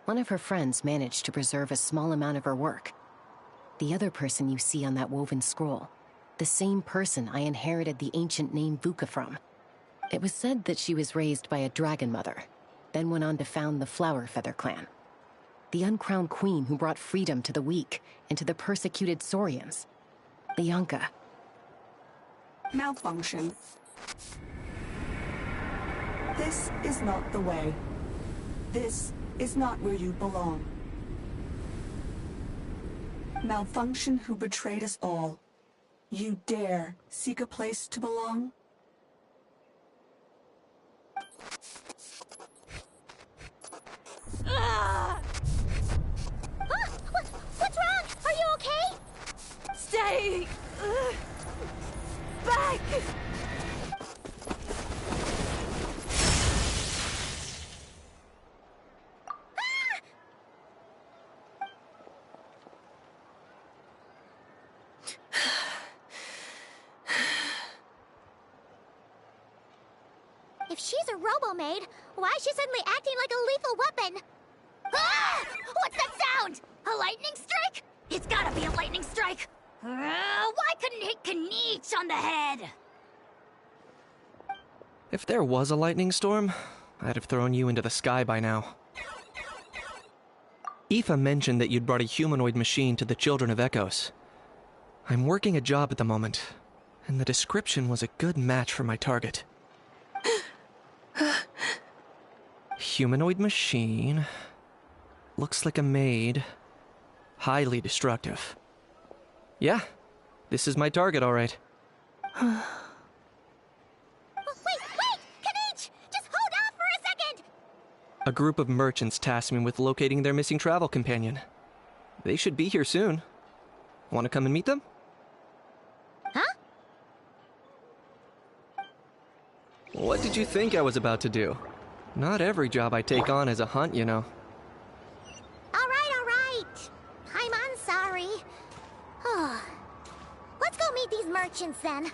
One of her friends managed to preserve a small amount of her work. The other person you see on that woven scroll, the same person I inherited the ancient name Vuka from. It was said that she was raised by a dragon mother, then went on to found the Flower Feather clan. The uncrowned queen who brought freedom to the weak and to the persecuted Saurians. Lianka. Malfunction. This is not the way. This is not where you belong. Malfunction who betrayed us all. You dare seek a place to belong? What's wrong? Are you okay? Stay back! If she's a robo-maid, why is she suddenly acting like a lethal weapon? Ah! What's that sound? A lightning strike? It's gotta be a lightning strike! Why couldn't it hit Kniech on the head? If there was a lightning storm, I'd have thrown you into the sky by now. Aoife mentioned that you'd brought a humanoid machine to the Children of Echoes. I'm working a job at the moment, and the description was a good match for my target. Humanoid machine. Looks like a maid. Highly destructive. Yeah, this is my target, all right. Wait! Kniech! Just hold off for a second! A group of merchants tasked me with locating their missing travel companion. They should be here soon. Want to come and meet them? Huh? What did you think I was about to do? Not every job I take on is a hunt, you know. All right. I'm sorry. Let's go meet these merchants then.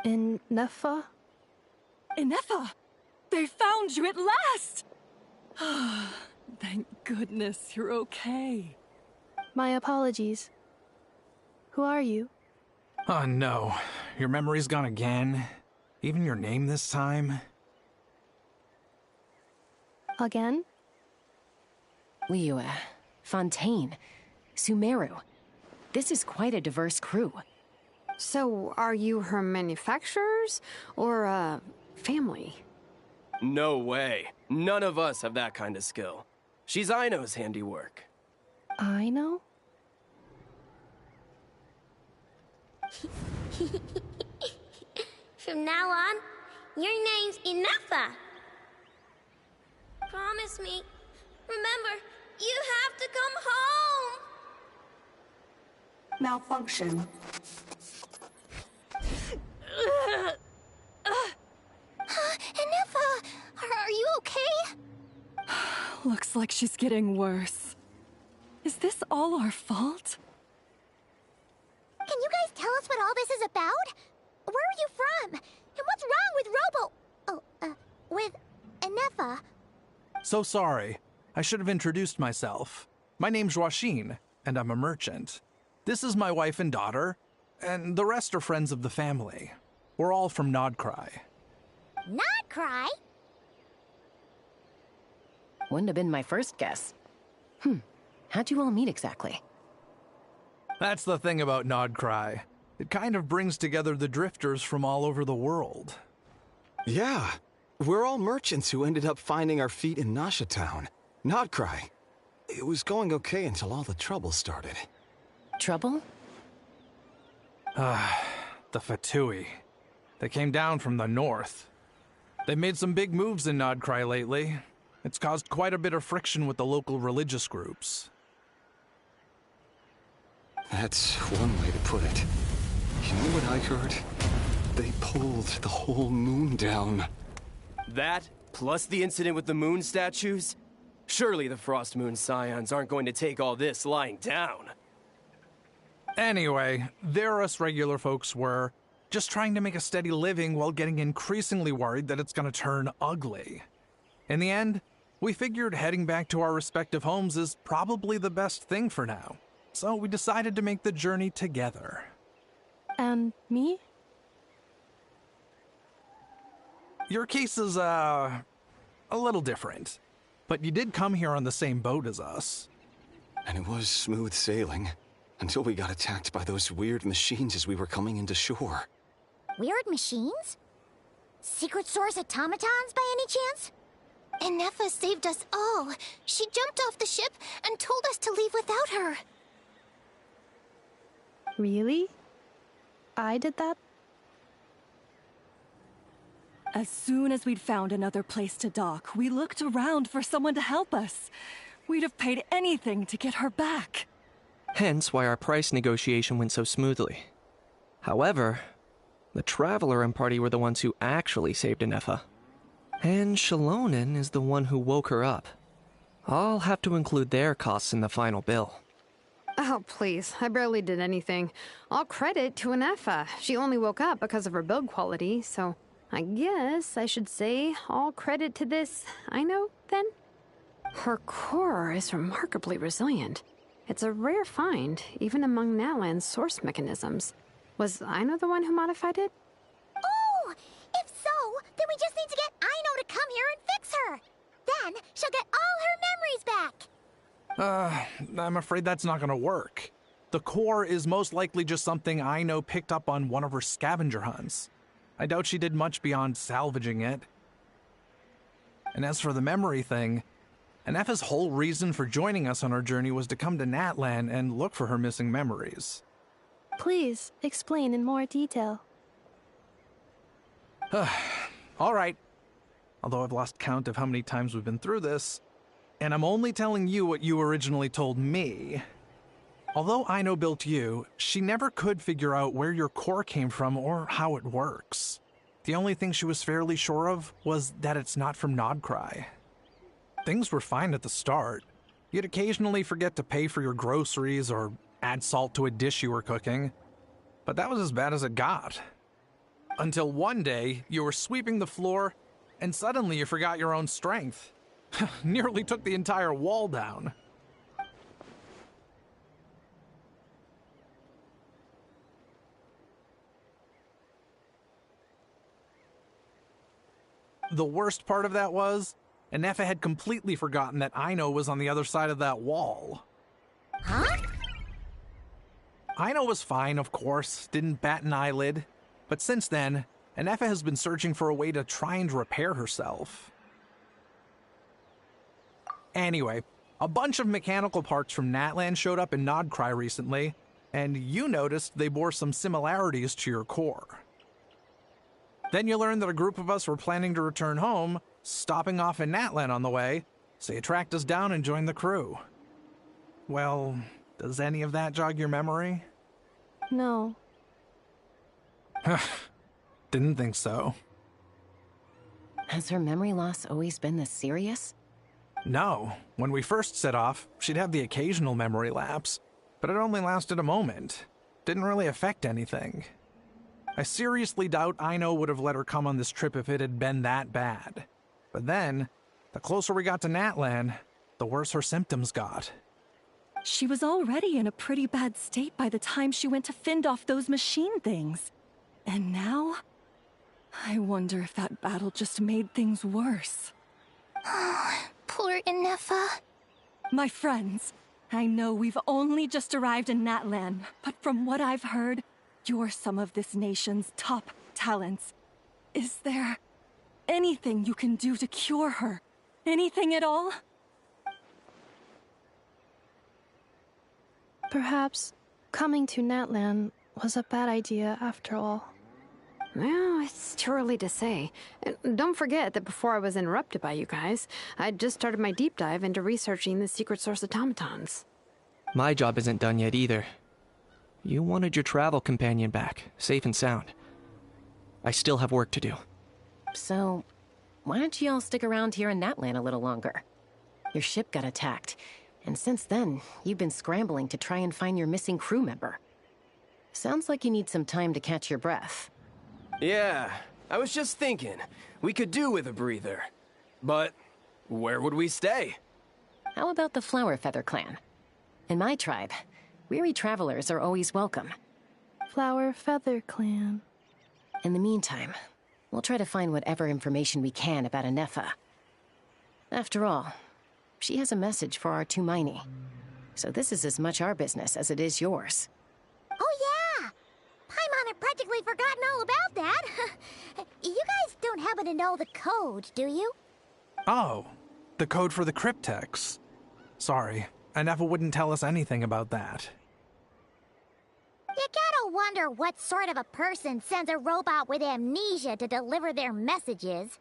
Ineffa? Ineffa! They found you at last! Thank goodness you're okay. My apologies. Who are you? Oh no, your memory's gone again? Even your name this time? Again? Liyue, Fontaine, Sumeru. This is quite a diverse crew. So, are you her manufacturers, or, family? No way. None of us have that kind of skill. She's Aino's handiwork. Aino? From now on, your name's Ineffa. Promise me. Remember, you have to come home. Malfunction. Ineffa, are you okay? Looks like she's getting worse. Is this all our fault? Can you guys tell us what all this is about? Where are you from? And what's wrong with with Ineffa? So sorry. I should have introduced myself. My name's Joachine, and I'm a merchant. This is my wife and daughter, and the rest are friends of the family. We're all from Nodcry. Nodcry? Wouldn't have been my first guess. How'd you all meet exactly? That's the thing about Nodcry. It kind of brings together the drifters from all over the world. Yeah, we're all merchants who ended up finding our feet in Nasha Town. Nodcry. It was going okay until all the trouble started. Trouble? The Fatui. They came down from the north. They've made some big moves in Nodcry lately. It's caused quite a bit of friction with the local religious groups. That's one way to put it. You know what I heard? They pulled the whole moon down. That, plus the incident with the moon statues? Surely the Frost Moon Scions aren't going to take all this lying down. Anyway, there us regular folks were just trying to make a steady living while getting increasingly worried that it's gonna turn ugly. In the end, we figured heading back to our respective homes is probably the best thing for now. So we decided to make the journey together. And me? Your case is, a little different. But you did come here on the same boat as us. And it was smooth sailing, until we got attacked by those weird machines as we were coming into shore. Weird machines? Secret Source automatons by any chance? Ineffa saved us all. She jumped off the ship and told us to leave without her. Really? I did that? As soon as we'd found another place to dock, we looked around for someone to help us. We'd have paid anything to get her back. Hence why our price negotiation went so smoothly. However, the Traveler and party were the ones who actually saved Ineffa. And Shalonen is the one who woke her up. I'll have to include their costs in the final bill. Oh, please. I barely did anything. All credit to Ineffa. She only woke up because of her build quality, so I guess I should say all credit to this Aino, then? Her core is remarkably resilient. It's a rare find, even among Natlan's source mechanisms. Was Aino the one who modified it? Oh! If so, then we just need to get Aino to come here and fix her! Then she'll get all her memories back! I'm afraid that's not gonna work. The core is most likely just something Aino picked up on one of her scavenger hunts. I doubt she did much beyond salvaging it. And as for the memory thing, Ineffa's whole reason for joining us on our journey was to come to Natlan and look for her missing memories. Please, explain in more detail. All right. Although I've lost count of how many times we've been through this, and I'm only telling you what you originally told me. Although Aino built you, she never could figure out where your core came from or how it works. The only thing she was fairly sure of was that it's not from Nodcry. Things were fine at the start. You'd occasionally forget to pay for your groceries or add salt to a dish you were cooking. But that was as bad as it got. Until one day, you were sweeping the floor, and suddenly you forgot your own strength. Nearly took the entire wall down. The worst part of that was, Anefa had completely forgotten that Aino was on the other side of that wall. Huh? Aino was fine, of course, didn't bat an eyelid. But since then, Anefa has been searching for a way to try and repair herself. Anyway, a bunch of mechanical parts from Natlan showed up in Nodcry recently, and you noticed they bore some similarities to your core. Then you learned that a group of us were planning to return home, stopping off in Natlan on the way, so you tracked us down and joined the crew. Well, does any of that jog your memory? No. Didn't think so. Has her memory loss always been this serious? No. When we first set off, she'd have the occasional memory lapse, but it only lasted a moment. Didn't really affect anything. I seriously doubt Aino would have let her come on this trip if it had been that bad. But then, the closer we got to Natlan, the worse her symptoms got. She was already in a pretty bad state by the time she went to fend off those machine things. And now? I wonder if that battle just made things worse. Poor Anefa. My friends, I know we've only just arrived in Natlan, but from what I've heard, you're some of this nation's top talents. Is there anything you can do to cure her? Anything at all? Perhaps coming to Natlan was a bad idea after all. Well, it's too early to say. And don't forget that before I was interrupted by you guys, I'd just started my deep dive into researching the secret source automatons. My job isn't done yet either. You wanted your travel companion back, safe and sound. I still have work to do. So, why don't you all stick around here in Natlan a little longer? Your ship got attacked, and since then, you've been scrambling to try and find your missing crew member. Sounds like you need some time to catch your breath. Yeah, I was just thinking, we could do with a breather. But where would we stay? How about the Flower Feather Clan? In my tribe, weary travelers are always welcome. Flower Feather Clan. In the meantime, we'll try to find whatever information we can about Anefa. After all, she has a message for our Tumaini. So this is as much our business as it is yours. Oh yeah! Paimon had practically forgotten all about that. You guys don't happen to know the code, do you? Oh, the code for the cryptex. Sorry, Anefa wouldn't tell us anything about that. You gotta wonder what sort of a person sends a robot with amnesia to deliver their messages.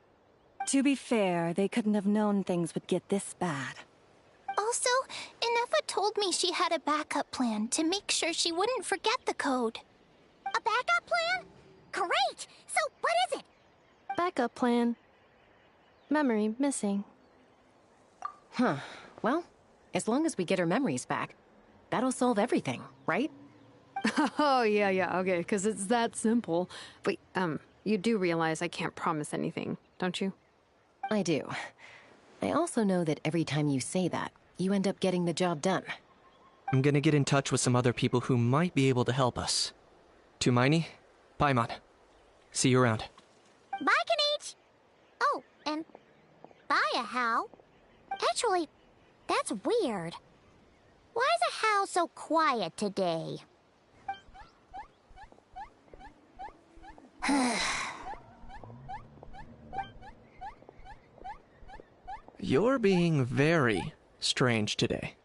To be fair, they couldn't have known things would get this bad. Also, Anefa told me she had a backup plan to make sure she wouldn't forget the code. A backup plan? Great! So what is it? Backup plan. Memory missing. Huh. Well, as long as we get her memories back, that'll solve everything, right? Oh, yeah, okay, because it's that simple. But, you do realize I can't promise anything, don't you? I do. I also know that every time you say that, you end up getting the job done. I'm gonna get in touch with some other people who might be able to help us. Tumaini, Paimon. See you around. Bye, Kanich! Oh, and bye, Hal. Actually, that's weird. Why is a Hal so quiet today? You're being very strange today.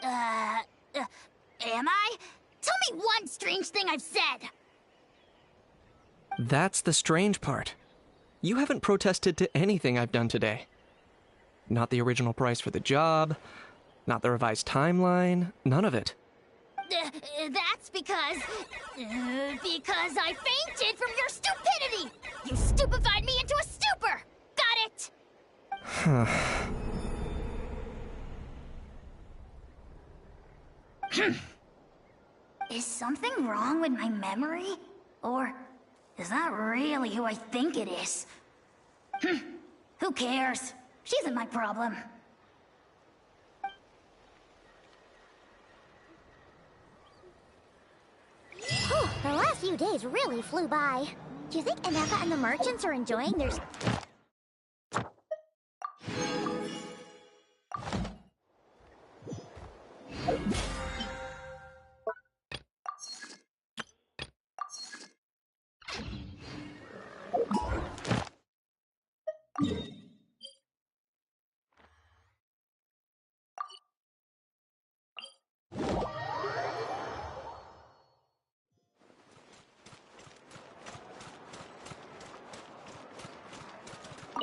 Am I? Tell me one strange thing I've said! That's the strange part. You haven't protested to anything I've done today. Not the original price for the job, not the revised timeline, none of it. That's because I fainted from your stupidity! You stupefied me into a stupor! Got it? Is something wrong with my memory? Or is that really who I think it is? Who cares? She isn't my problem. Whew, the last few days really flew by. Do you think Ineffa and the merchants are enjoying their...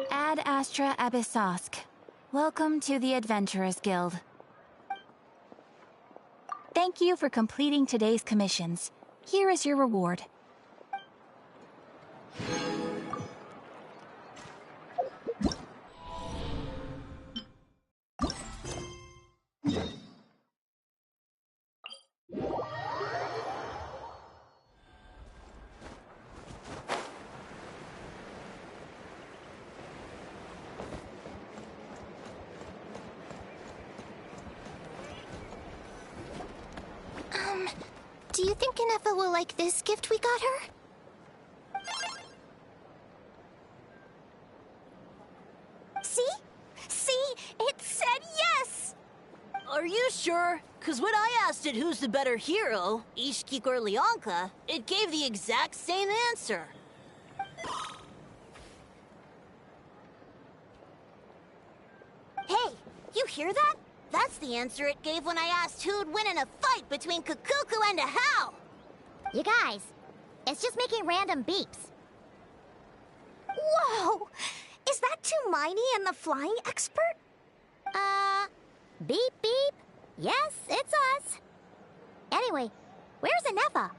Ad Astra Abyssosk. Welcome to the Adventurers Guild. Thank you for completing today's commissions. Here is your reward. Do you think Ineffa will like this gift we got her? See? See? It said yes! Are you sure? Because when I asked it who's the better hero, Ishkik or Leonka, it gave the exact same answer. Hey, you hear that? That's the answer it gave when I asked who'd win in a fight between Kukuku and a Hal! You guys, it's just making random beeps. Whoa! Is that Tumaini and the flying expert? Beep beep. Yes, it's us. Anyway, where's Ineffa?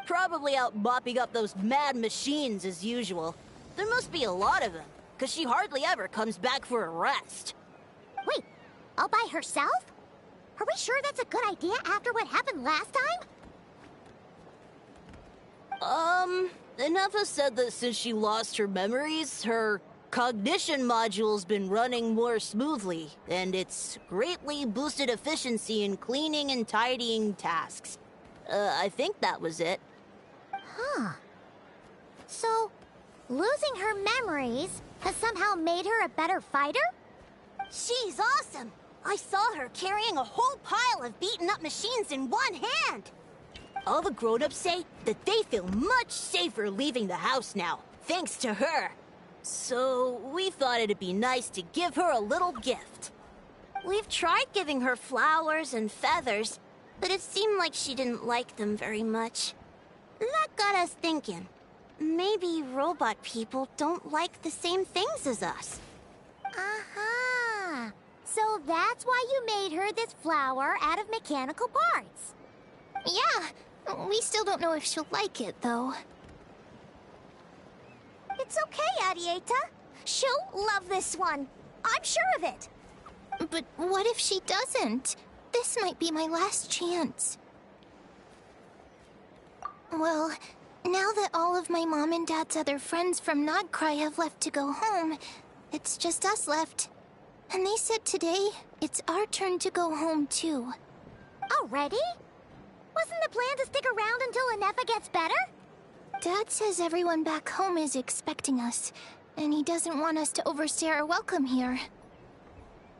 Probably out mopping up those mad machines as usual. There must be a lot of them, because she hardly ever comes back for a rest. Wait, all by herself? Are we sure that's a good idea after what happened last time? Ineffa said that since she lost her memories, her cognition module's been running more smoothly, and it's greatly boosted efficiency in cleaning and tidying tasks. I think that was it. Huh. So, losing her memories has somehow made her a better fighter? She's awesome! I saw her carrying a whole pile of beaten-up machines in one hand! All the grown-ups say that they feel much safer leaving the house now, thanks to her. So, we thought it'd be nice to give her a little gift. We've tried giving her flowers and feathers, but it seemed like she didn't like them very much. That got us thinking. Maybe robot people don't like the same things as us. Aha! So that's why you made her this flower out of mechanical parts. Yeah, we still don't know if she'll like it, though. It's okay, Arieta. She'll love this one. I'm sure of it. But what if she doesn't? This might be my last chance. Well, now that all of my mom and dad's other friends from Nodcry have left to go home, it's just us left. And they said today, it's our turn to go home too. Already? Wasn't the plan to stick around until Ineffa gets better? Dad says everyone back home is expecting us, and he doesn't want us to overstay our welcome here.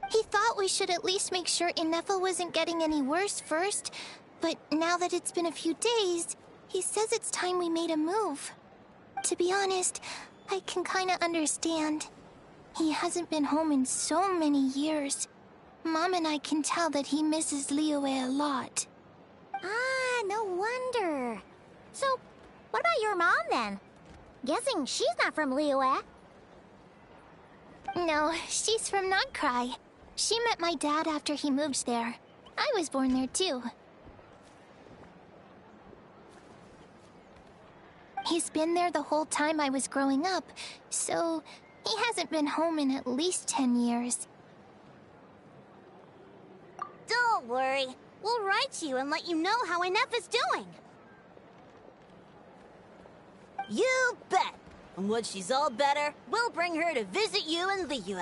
He thought we should at least make sure Ineffa wasn't getting any worse first, but now that it's been a few days, he says it's time we made a move. To be honest, I can kinda understand. He hasn't been home in so many years. Mom and I can tell that he misses Liyue a lot. Ah, no wonder. So, what about your mom then? Guessing she's not from Liyue. No, she's from Nodcry. She met my dad after he moved there. I was born there too. He's been there the whole time I was growing up, so he hasn't been home in at least 10 years. Don't worry. We'll write you and let you know how Ineffa's doing. You bet! And when she's all better, we'll bring her to visit you in Liyue.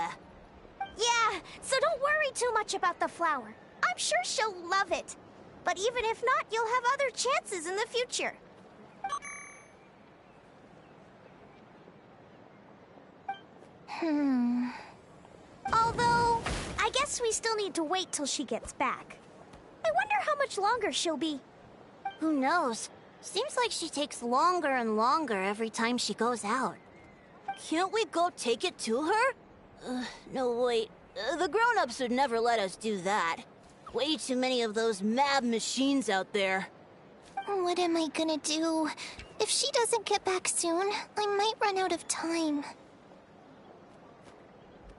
Yeah, so don't worry too much about the flower. I'm sure she'll love it. But even if not, you'll have other chances in the future. Although, I guess we still need to wait till she gets back. I wonder how much longer she'll be. Who knows? Seems like she takes longer and longer every time she goes out. Can't we go take it to her? No, wait. The grown-ups would never let us do that. Way too many of those mad machines out there. What am I gonna do? If she doesn't get back soon, I might run out of time.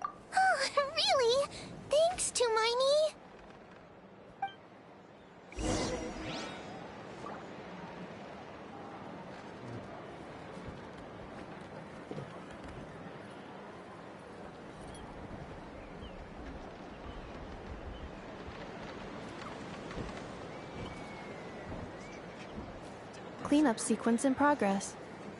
Oh, really? Thanks, Tumaini. Cleanup sequence in progress.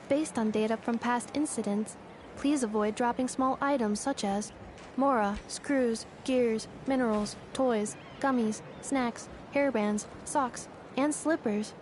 Based on data from past incidents, please avoid dropping small items such as Mora, screws, gears, minerals, toys, gummies, snacks, hairbands, socks, and slippers.